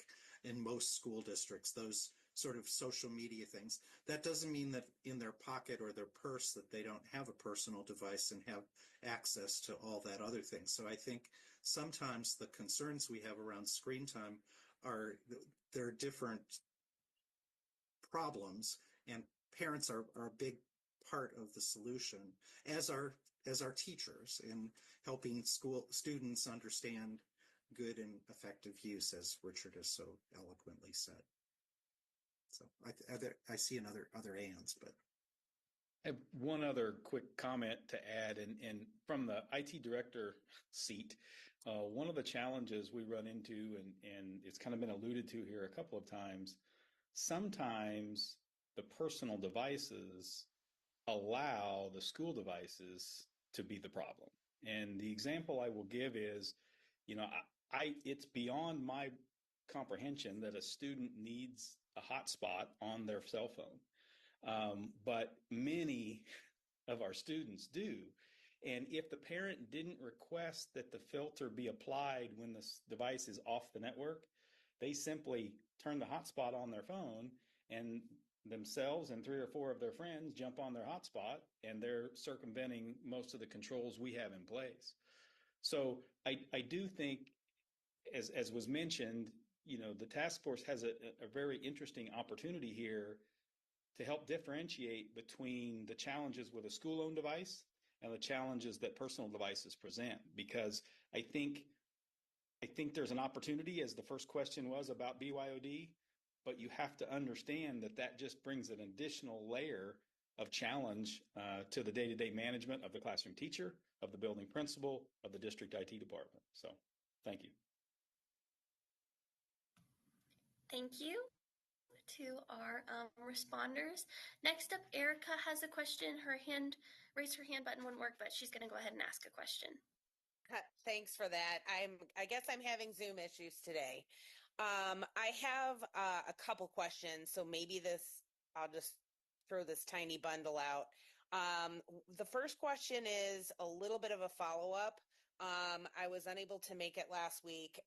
in most school districts, those sort of social media things. That doesn't mean that in their pocket or their purse that they don't have a personal device and have access to all that other things. So I think sometimes the concerns we have around screen time there are different problems, and parents are a big part of the solution, as are teachers, in helping school students understand good and effective use, as Richard has so eloquently said. So I see other hands, but I have one other quick comment to add, and from the IT director seat, one of the challenges we run into, and it's kind of been alluded to here a couple of times, sometimes the personal devices allow the school devices to be the problem. And the example I will give is, it's beyond my comprehension that a student needs a hotspot on their cell phone. But many of our students do. And if the parent didn't request that the filter be applied when the device is off the network, they simply turn the hotspot on their phone, and themselves and 3 or 4 of their friends jump on their hotspot, and they're circumventing most of the controls we have in place. So I do think, as was mentioned, the task force has a very interesting opportunity here to help differentiate between the challenges with a school-owned device and the challenges that personal devices present. Because I think there's an opportunity, as the first question was about BYOD, but you have to understand that just brings an additional layer of challenge to the day-to-day management of the classroom teacher, of the building principal, of the district IT department. So, thank you. Thank you to our responders. Next up, Erica has a question. Raise her hand button wouldn't work, but she's going to go ahead and ask a question. Thanks for that. I guess I'm having Zoom issues today. I have a couple questions, so maybe I'll just throw this tiny bundle out. The first question is a little bit of a follow-up. I was unable to make it last week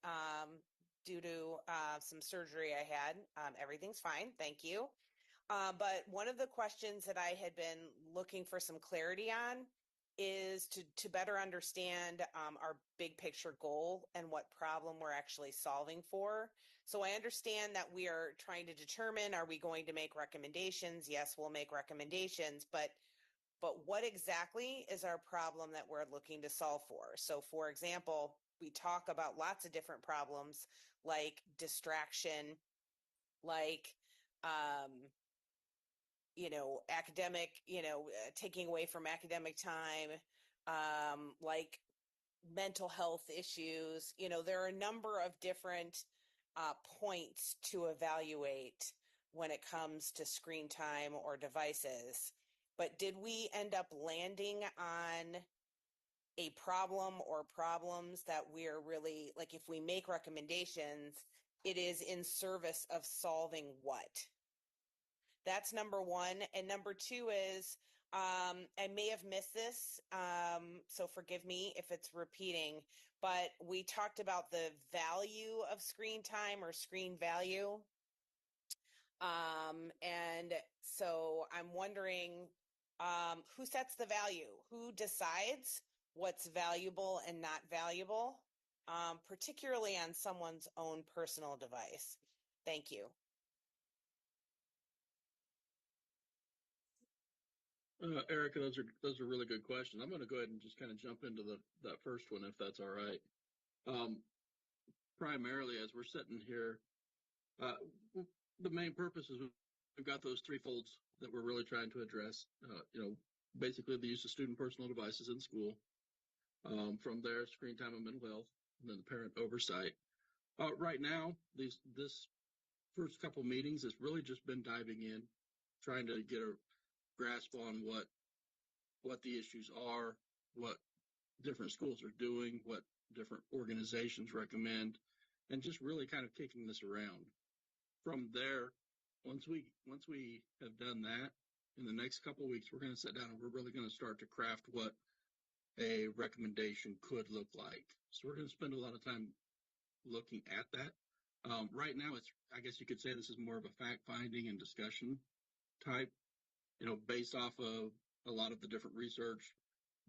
due to some surgery I had. Everything's fine, thank you. But one of the questions that I had been looking for some clarity on is to better understand our big picture goal and what problem we're actually solving for. So I understand that we are trying to determine, are we going to make recommendations? Yes, we'll make recommendations, but what exactly is our problem that we're looking to solve for? So for example, we talk about lots of different problems like distraction, like academic, taking away from academic time, like mental health issues. There are a number of different points to evaluate when it comes to screen time or devices. But did we end up landing on a problem or problems that we're really, like, if we make recommendations, it is in service of solving what? That's number one. And number two is, I may have missed this, so forgive me if it's repeating, but we talked about the value of screen time or screen value. And so I'm wondering, who sets the value? Who decides what's valuable and not valuable, particularly on someone's own personal device? Thank you. Erica, those are really good questions. I'm going to go ahead and just kind of jump into that first one, if that's all right. Primarily, as we're sitting here, the main purpose is we've got those 3 folds that we're really trying to address. Basically the use of student personal devices in school, from there, screen time and mental health, and then the parent oversight. Right now, this first couple meetings has really just been diving in, trying to get grasp on what the issues are, what different schools are doing, what different organizations recommend, and just really kind of kicking this around. From there, once we have done that, in the next couple of weeks, we're going to sit down and we're really going to start to craft what a recommendation could look like. So we're going to spend a lot of time looking at that. Right now, I guess you could say this is more of a fact finding and discussion type, based off of a lot of the different research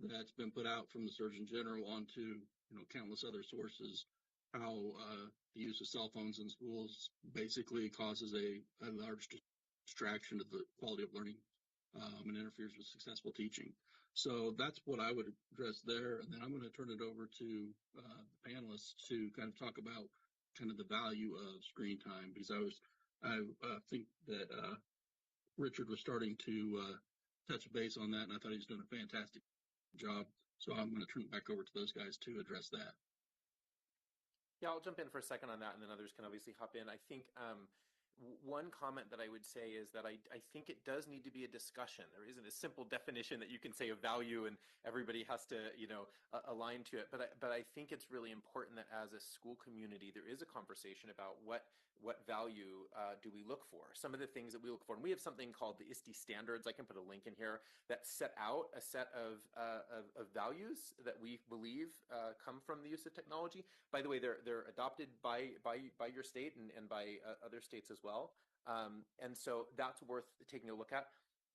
that's been put out from the Surgeon General onto, countless other sources, how the use of cell phones in schools basically causes a large distraction of the quality of learning and interferes with successful teaching. So that's what I would address there. And then I'm going to turn it over to the panelists to kind of talk about kind of the value of screen time, because I think that Richard was starting to touch base on that, and I thought he was doing a fantastic job. So I'm going to turn it back over to those guys to address that. Yeah, I'll jump in for a second on that, and then others can obviously hop in. I think one comment that I would say is that I think it does need to be a discussion. There isn't a simple definition that you can say of value and everybody has to, align to it. But I think it's really important that as a school community, there is a conversation about what value do we look for? Some of the things that we look for, and we have something called the ISTE standards. I can put a link in here that set out a set of values that we believe come from the use of technology. By the way, they're adopted by your state and by other states as well. And so that's worth taking a look at.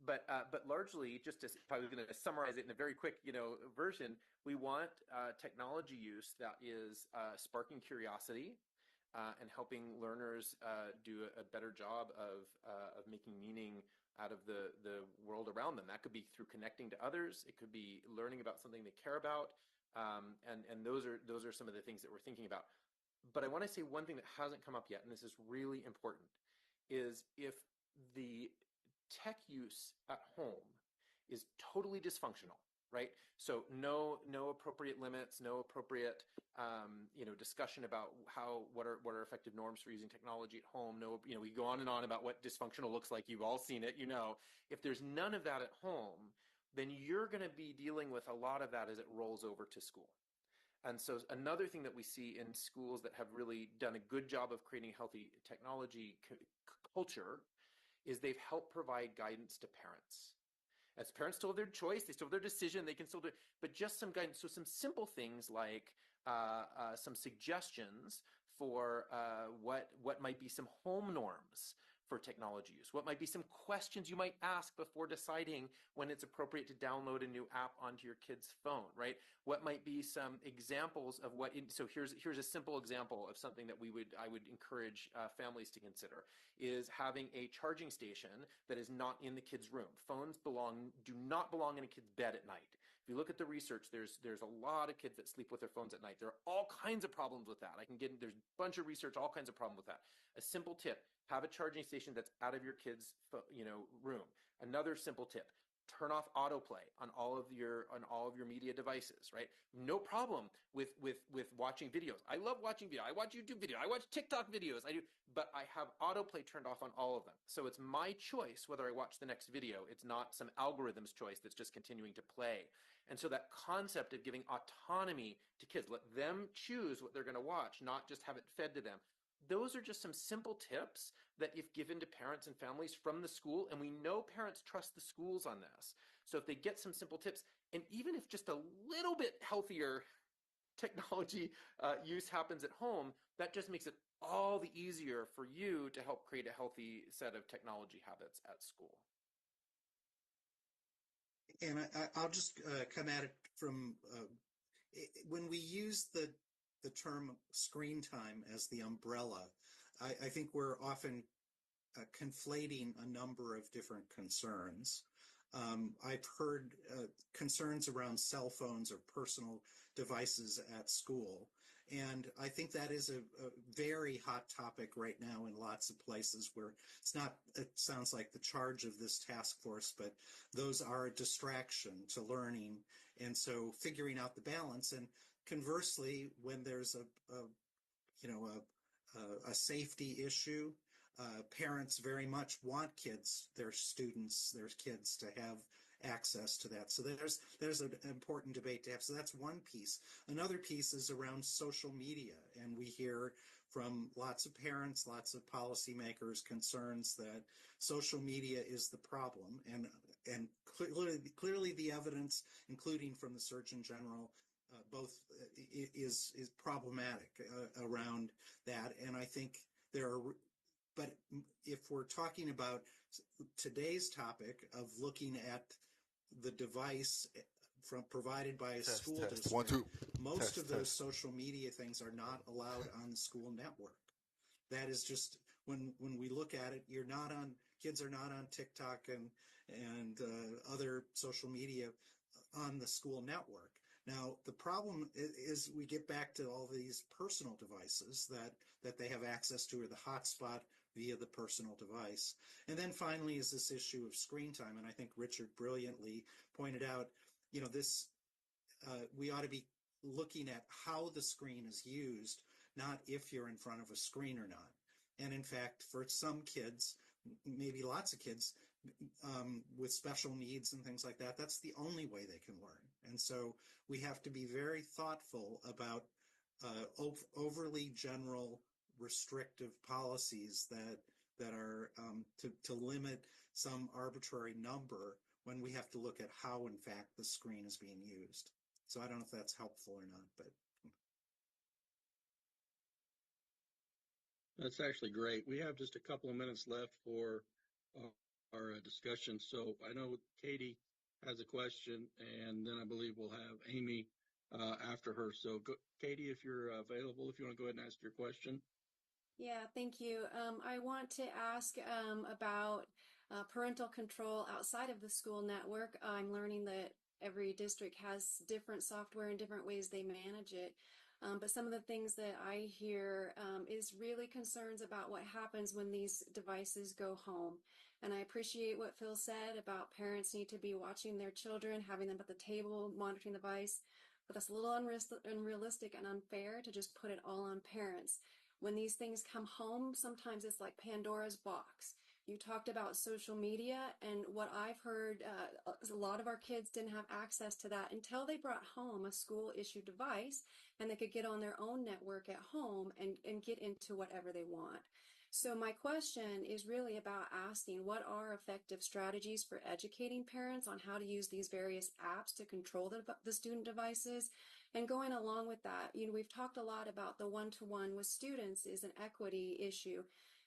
But largely, just as if I was going to summarize it in a very quick, version, we want technology use that is sparking curiosity and helping learners do a better job of making meaning out of the world around them. That could be through connecting to others. It could be learning about something they care about. And those are some of the things that we're thinking about. But I want to say one thing that hasn't come up yet, and this is really important, is if the tech use at home is totally dysfunctional, right? So no appropriate limits, no appropriate discussion about what are effective norms for using technology at home. No, we go on and on about what dysfunctional looks like. You've all seen it, If there's none of that at home, then you're going to be dealing with a lot of that as it rolls over to school. And so another thing that we see in schools that have really done a good job of creating a healthy technology culture is they've helped provide guidance to parents. As parents still have their choice, they still have their decision, they can still do it, but just some guidance. So some simple things like some suggestions for what might be some home norms for technology use. What might be some questions you might ask before deciding when it's appropriate to download a new app onto your kid's phone, right? What might be some examples of so here's a simple example of something that I would encourage families to consider, is having a charging station that is not in the kid's room. Phones do not belong in a kid's bed at night. If you look at the research, there's a lot of kids that sleep with their phones at night. There are all kinds of problems with that. There's a bunch of research, all kinds of problems with that. A simple tip: have a charging station that's out of your kid's, room. Another simple tip: turn off autoplay on all of your media devices, right? No problem with watching videos. I love watching video. I watch YouTube video. I watch TikTok videos. But I have autoplay turned off on all of them. So it's my choice whether I watch the next video. It's not some algorithm's choice that's just continuing to play. And so that concept of giving autonomy to kids, let them choose what they're going to watch, not just have it fed to them. Those are just some simple tips that if given to parents and families from the school, and we know parents trust the schools on this. So if they get some simple tips, and even if just a little bit healthier technology use happens at home, that just makes it all the easier for you to help create a healthy set of technology habits at school. And I'll just come at it from when we use the term screen time as the umbrella, I think we're often conflating a number of different concerns. I've heard concerns around cell phones or personal devices at school. And I think that is a very hot topic right now in lots of places where it sounds like the charge of this task force, but those are a distraction to learning. And so figuring out the balance, and conversely, when there's a safety issue, parents very much want their kids to have access to that. So there's an important debate to have. So that's one piece. Another piece is around social media, and we hear from lots of parents, lots of policymakers, concerns that social media is the problem, and clearly the evidence, including from the Surgeon General, both is problematic around that. And I think but if we're talking about today's topic of looking at the device provided by a school district, 1, 2. most of those social media things are not allowed on the school network. That is just when we look at it, kids are not on TikTok and other social media on the school network. Now, the problem is we get back to all these personal devices that they have access to, or the hotspot via the personal device. And then finally is this issue of screen time. And I think Richard brilliantly pointed out, we ought to be looking at how the screen is used, not if you're in front of a screen or not. And in fact, for some kids, maybe lots of kids, with special needs and things like that, that's the only way they can learn. And so we have to be very thoughtful about overly general restrictive policies that are to limit some arbitrary number when we have to look at how, in fact, the screen is being used. So I don't know if that's helpful or not, but. That's actually great. We have just a couple of minutes left for our discussion. So I know Katie has a question, and then I believe we'll have Amy after her. So Katie, if you're available, if you want to go ahead and ask your question. Yeah, thank you. I want to ask about parental control outside of the school network. I'm learning that every district has different software and different ways they manage it. But some of the things that I hear is really concerns about what happens when these devices go home. And I appreciate what Phil said about parents need to be watching their children, having them at the table, monitoring the device. But that's a little unrealistic and unfair to just put it all on parents. When these things come home, sometimes it's like Pandora's box. You talked about social media, and what I've heard, a lot of our kids didn't have access to that until they brought home a school-issued device, and they could get on their own network at home and get into whatever they want. So my question is really about asking, what are effective strategies for educating parents on how to use these various apps to control the student devices? And going along with that, we've talked a lot about the one-to-one with students is an equity issue,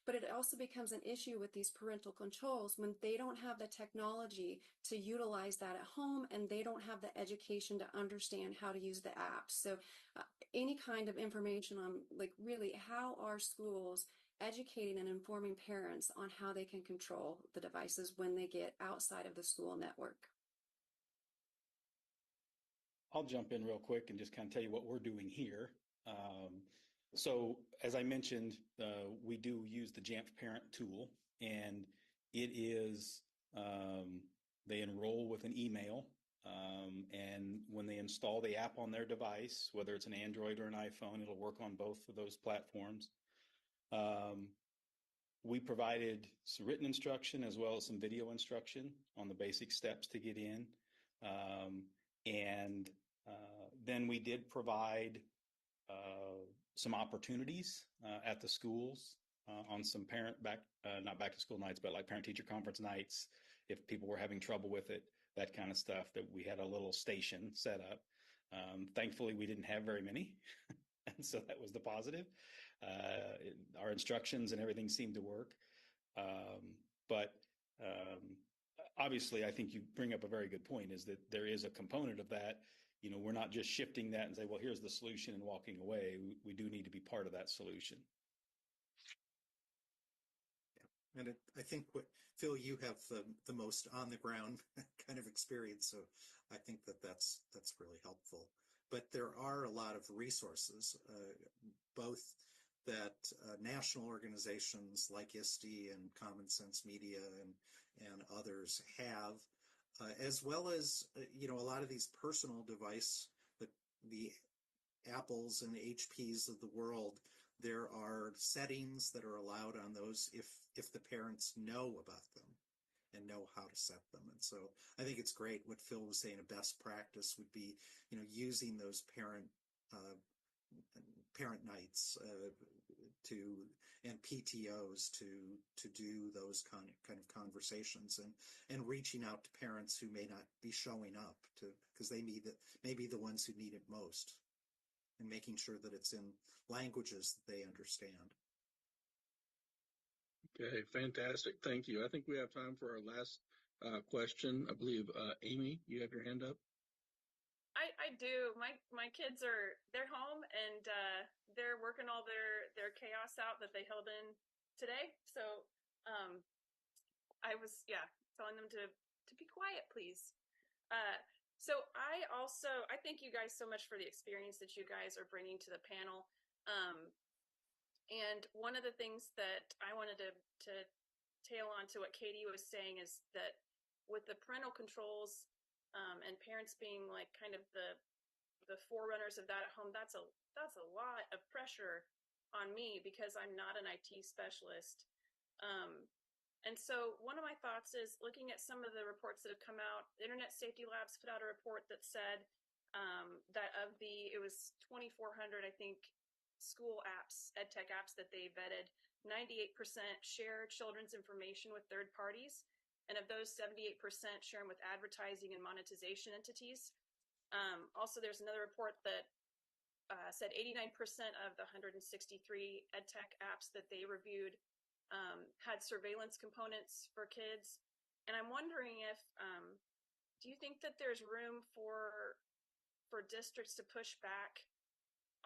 but it also becomes an issue with these parental controls when they don't have the technology to utilize that at home, and they don't have the education to understand how to use the apps. So any kind of information on really how are schools educating and informing parents on how they can control the devices when they get outside of the school network. I'll jump in real quick and just kind of tell you what we're doing here. So as I mentioned, we do use the Jamf Parent tool, and it is, they enroll with an email, and when they install the app on their device, whether it's an Android or an iPhone, it'll work on both of those platforms. We provided some written instruction as well as some video instruction on the basic steps to get in. And then we did provide some opportunities at the schools on some not back to school nights, but like parent teacher conference nights, if people were having trouble with it, that kind of stuff, that we had a little station set up. Thankfully, we didn't have very many. And so that was the positive. Our instructions and everything seemed to work. But obviously, I think you bring up a very good point, is that there is a component of that. We're not just shifting that and say, well, here's the solution and walking away. We do need to be part of that solution. Yeah. And I think Phil, you have the most on the ground kind of experience. So I think that's really helpful. But there are a lot of resources, both that national organizations like KSDE and Common Sense Media and others have, as well as, a lot of these personal device, the Apples and HPs of the world there are settings that are allowed on those if the parents know about them and know how to set them. And so I think it's great what Phil was saying. A best practice would be, using those parent nights and PTOs to do those kind of conversations and reaching out to parents who may not be showing up because they may be the ones who need it most, and making sure that it's in languages that they understand. Okay, fantastic. Thank you. I think we have time for our last question. I believe, Amy, you have your hand up. I do. My kids they're home and they're working all their chaos out that they held in today. So I was telling them to be quiet, please. So I thank you guys so much for the experience that you guys are bringing to the panel. And one of the things that I wanted to tail on to what Katie was saying is that with the parental controls and parents being like kind of the forerunners of that at home, that's a lot of pressure on me because I'm not an IT specialist. And so one of my thoughts is looking at some of the reports that have come out. Internet Safety Labs put out a report that said that it was 2,400, I think, school apps, ed tech apps that they vetted, 98% share children's information with third parties. And of those, 78% share them with advertising and monetization entities. Also, there's another report that said 89% of the 163 ed tech apps that they reviewed had surveillance components for kids. And I'm wondering if, do you think that there's room for districts to push back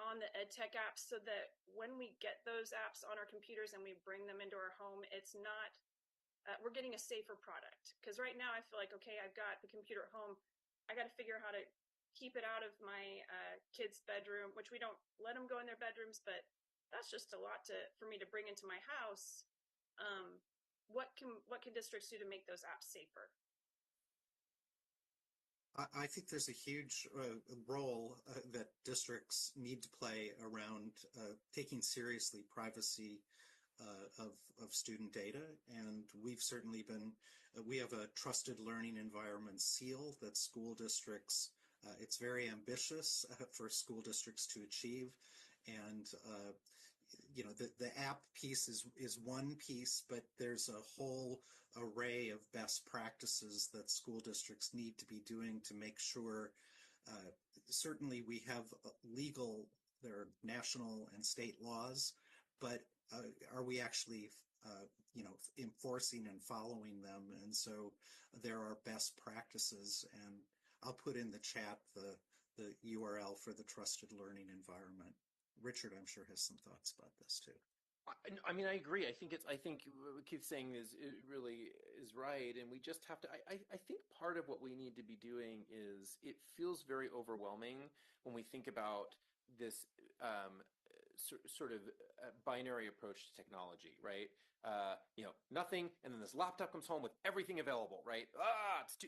on the ed tech apps so that when we get those apps on our computers and we bring them into our home, it's not, we're getting a safer product? Because right now I feel like, okay, I've got the computer at home. I got to figure out how to keep it out of my kid's bedroom, which we don't let them go in their bedrooms, but that's just a lot for me to bring into my house. What can districts do to make those apps safer? I think there's a huge role that districts need to play around taking seriously privacy of student data. And we've certainly we have a trusted learning environment seal that school districts, it's very ambitious for school districts to achieve. And the app piece is one piece, but there's a whole array of best practices that school districts need to be doing to make sure, certainly we have there are national and state laws, but are we actually, enforcing and following them? And so there are best practices, and I'll put in the chat the URL for the trusted learning environment. Richard, I'm sure, has some thoughts about this too. I mean, I agree. I think what Keith's saying really is right, and we just have to. I think part of what we need to be doing is it feels very overwhelming when we think about this sort of binary approach to technology, right? Nothing, and then this laptop comes home with everything available, right?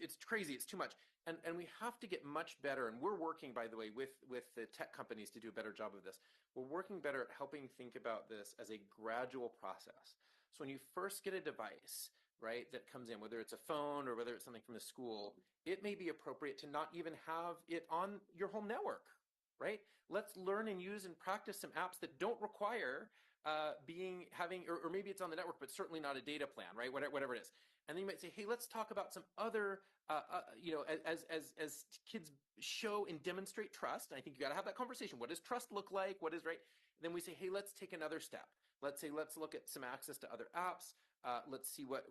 It's crazy. It's too much. And we have to get much better, and we're working, by the way, with the tech companies to do a better job of this. We're working better at helping think about this as a gradual process. So when you first get a device, right, that comes in, whether it's a phone or whether it's something from the school, it may be appropriate to not even have it on your home network, right? Let's learn and use and practice some apps that don't require or maybe it's on the network, but certainly not a data plan, right? Whatever it is. And then you might say, hey, let's talk about some other, as kids show and demonstrate trust. And I think you got to have that conversation. What does trust look like? What is right? And then we say, hey, let's take another step. Let's look at some access to other apps. Let's see what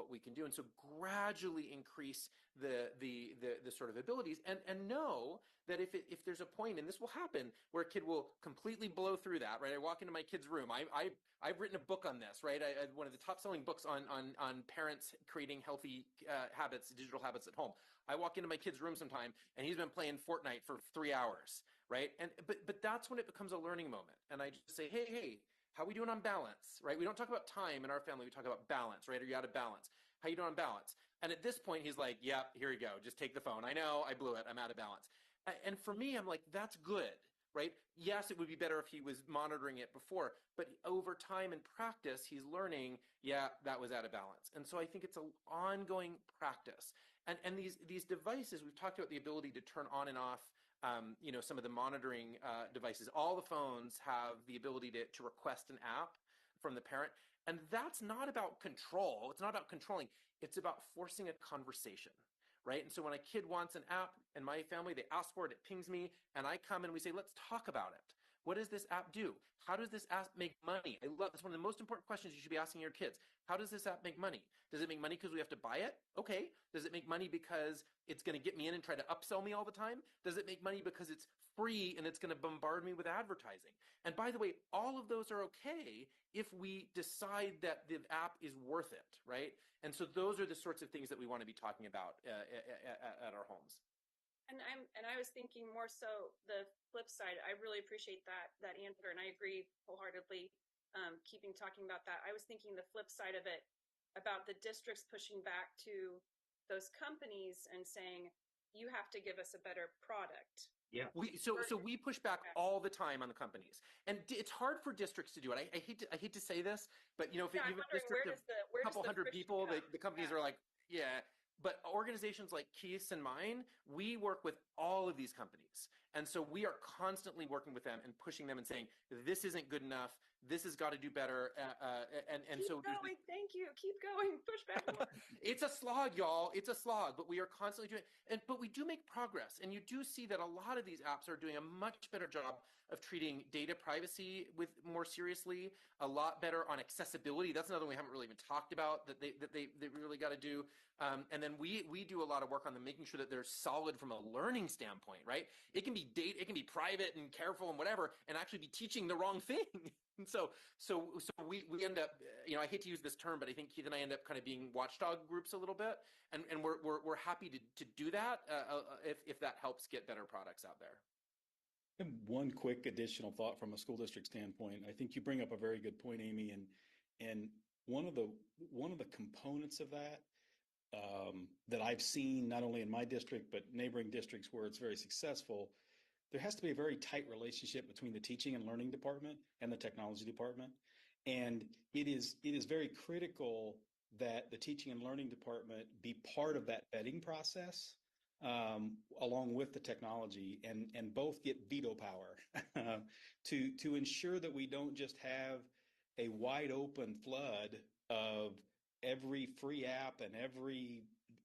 we can do. And so gradually increase the sort of abilities and know that if there's a point, and this will happen, where a kid will completely blow through that, right? I walk into my kid's room. I've written a book on this, right? One of the top selling books on parents creating healthy digital habits at home. I walk into my kid's room sometime and he's been playing Fortnite for 3 hours, right? But that's when it becomes a learning moment. And I just say, hey, how are we doing on balance, right? We don't talk about time in our family. We talk about balance, right? Are you out of balance? How you doing on balance? And at this point, he's like, yep, here we go. Just take the phone. I know I blew it. I'm out of balance. And for me, I'm like, that's good, right? yes, it would be better if he was monitoring it before, but over time and practice, he's learning, yeah, that was out of balance. And so I think it's an ongoing practice. And these devices, we've talked about the ability to turn on and off some of the monitoring devices. All the phones have the ability to request an app from the parent. And that's not about control. It's not about controlling. It's about forcing a conversation, right? And so when a kid wants an app in my family, they ask for it, it pings me, and I come and we say, let's talk about it. What does this app do? How does this app make money? I love, that's one of the most important questions you should be asking your kids. How does this app make money? Does it make money because we have to buy it? Okay. Does it make money because it's going to get me in and try to upsell me all the time? Does it make money because it's free and it's going to bombard me with advertising? And by the way, all of those are okay if we decide that the app is worth it, right? And so those are the sorts of things that we want to be talking about at our homes. And I was thinking more so the flip side. I really appreciate that answer, and I agree wholeheartedly. Keeping talking about that, I was thinking the flip side of it about the districts pushing back to those companies and saying, you have to give us a better product. Yeah. So we push back all the time on the companies, and it's hard for districts to do it. I hate to say this, but if you have a district of a couple hundred people, the companies are like, yeah. But organizations like Keith's and mine, we work with all of these companies. And so we are constantly working with them and pushing them and saying, this isn't good enough. This has got to do better. Keep going. Thank you. Keep going. Push back more. It's a slog, y'all. It's a slog, but we are constantly doing it. But we do make progress. And you do see that a lot of these apps are doing a much better job of treating data privacy with more seriously, a lot better on accessibility. That's another one we haven't really even talked about that they really got to do. And then we do a lot of work on them, making sure that they're solid from a learning standpoint, right? It can be it can be private and careful and whatever, and actually be teaching the wrong thing. And so we end up, I hate to use this term, but I think Keith and I end up kind of being watchdog groups a little bit, and we're happy to do that if that helps get better products out there. And one quick additional thought from a school district standpoint. I think you bring up a very good point, Amy, and one of the components of that that I've seen not only in my district but neighboring districts where it's very successful. There has to be a very tight relationship between the teaching and learning department and the technology department. And it is very critical that the teaching and learning department be part of that vetting process along with the technology and both get veto power to ensure that we don't just have a wide open flood of every free app and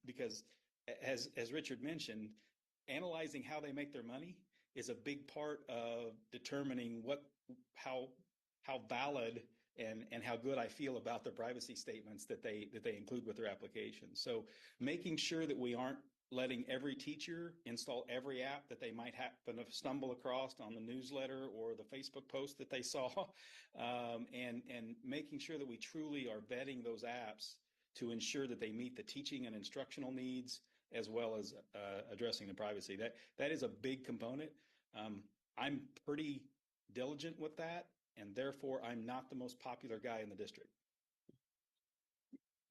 because as Richard mentioned, analyzing how they make their money is a big part of determining how valid and how good I feel about the privacy statements that they include with their applications. So making sure that we aren't letting every teacher install every app that they might happen to stumble across on the newsletter or the Facebook post that they saw, and making sure that we truly are vetting those apps to ensure that they meet the teaching and instructional needs as well as addressing the privacy. That is a big component. I'm pretty diligent with that, and therefore I'm not the most popular guy in the district.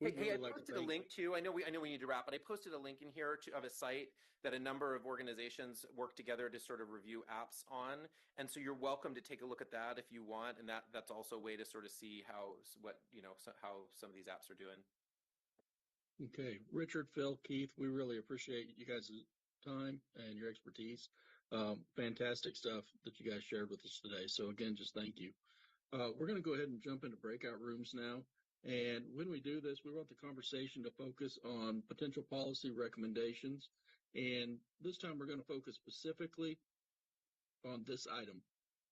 Hey, I posted a link too. I know we need to wrap, but I posted a link in here of a site that a number of organizations work together to sort of review apps on. And so you're welcome to take a look at that if you want. And that's also a way to sort of see how some of these apps are doing. Okay, Richard, Phil, Keith, we really appreciate you guys' time and your expertise. Fantastic stuff that you guys shared with us today. So again, just thank you. We're going to go ahead and jump into breakout rooms now. And when we do this, we want the conversation to focus on potential policy recommendations. And this time we're going to focus specifically on this item.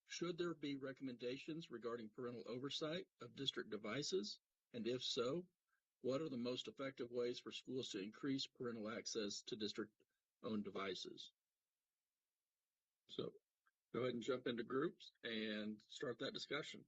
Should there be recommendations regarding parental oversight of district devices? And if so, what are the most effective ways for schools to increase parental access to district-owned devices? So go ahead and jump into groups and start that discussion.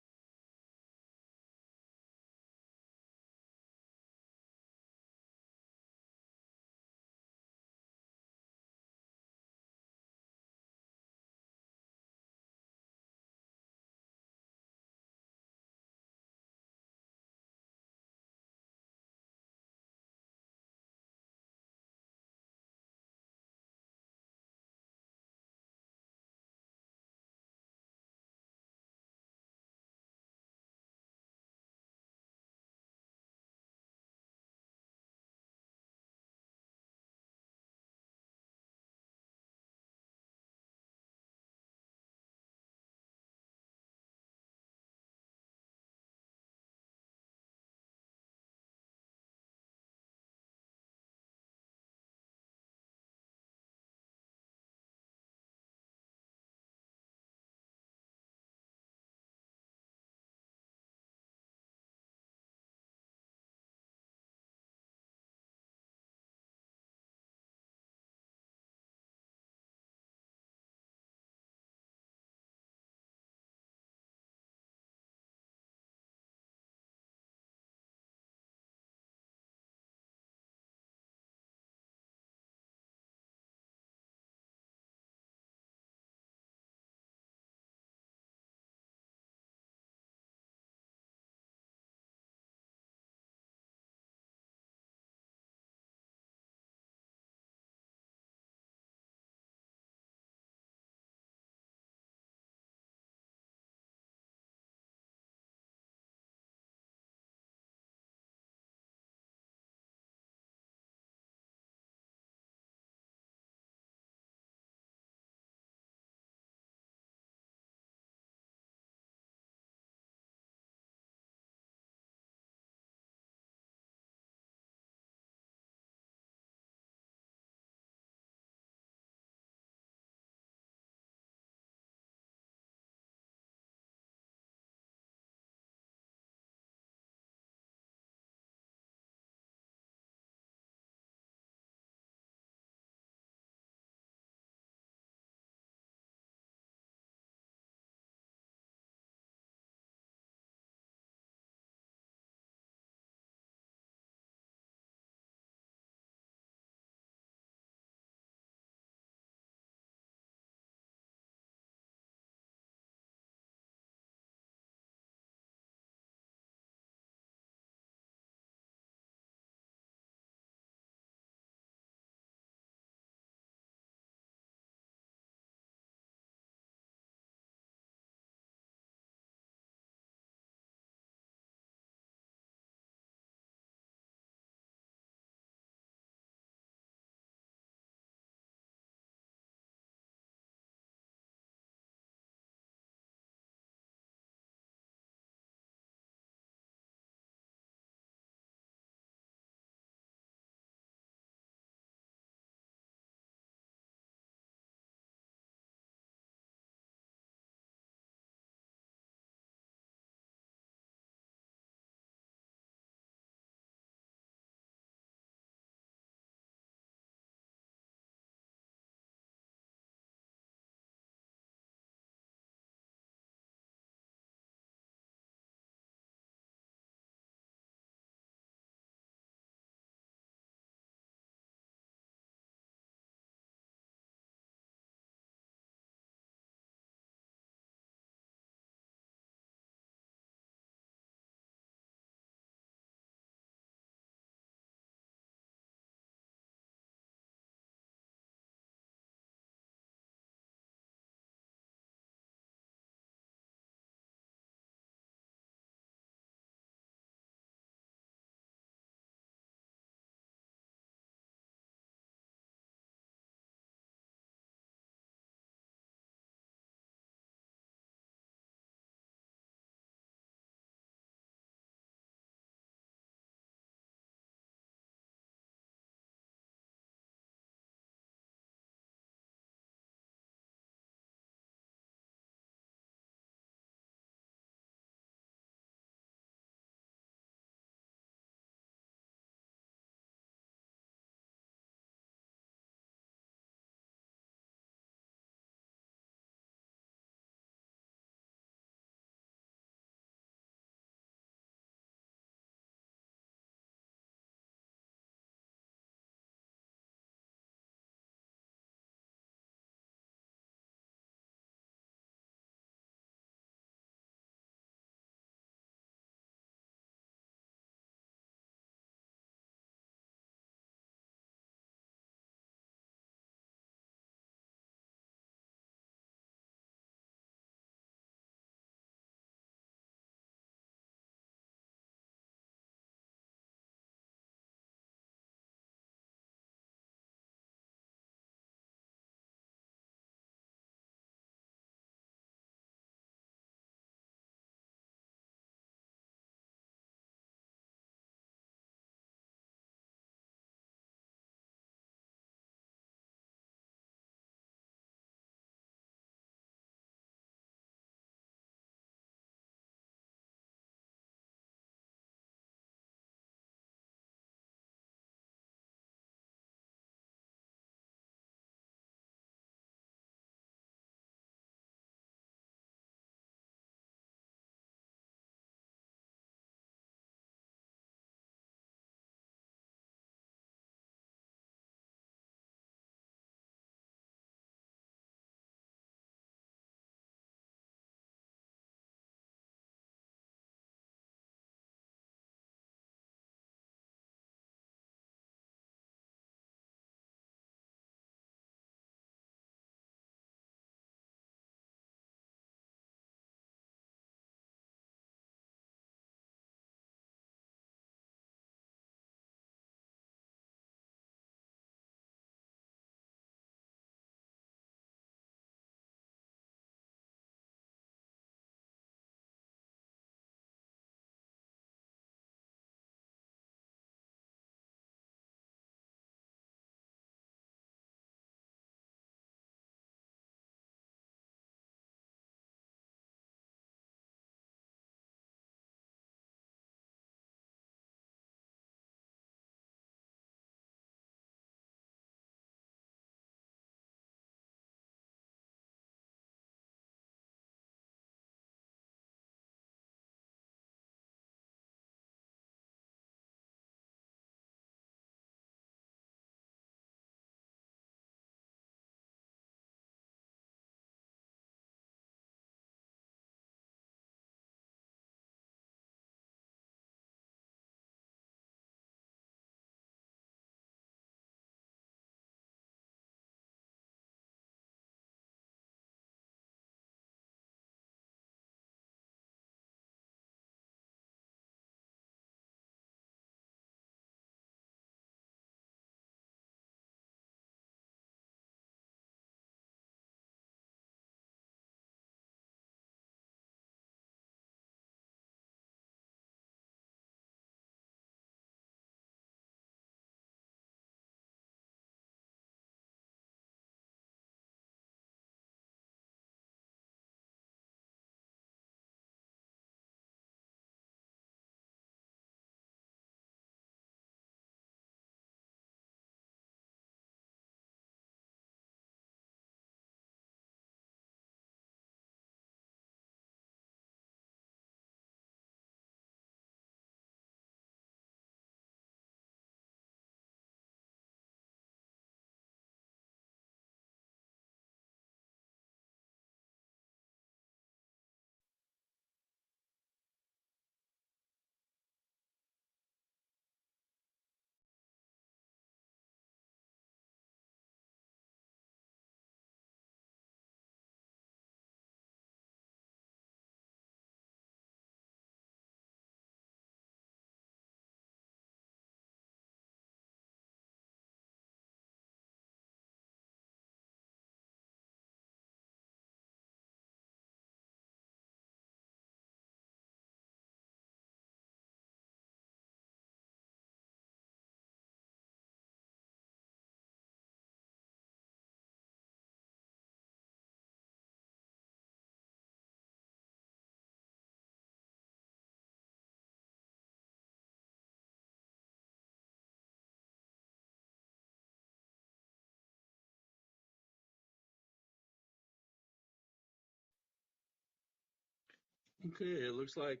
Okay, it looks like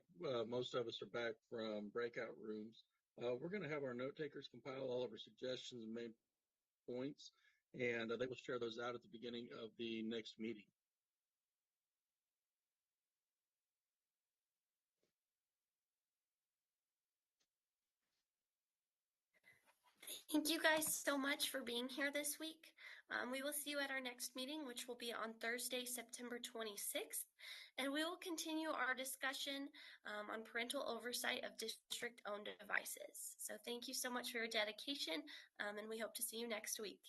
most of us are back from breakout rooms. We're going to have our note takers compile all of our suggestions and main points, and they will share those out at the beginning of the next meeting. Thank you guys so much for being here this week. We will see you at our next meeting, which will be on Thursday, September 26th. And we will continue our discussion on parental oversight of district-owned devices. So thank you so much for your dedication, and we hope to see you next week.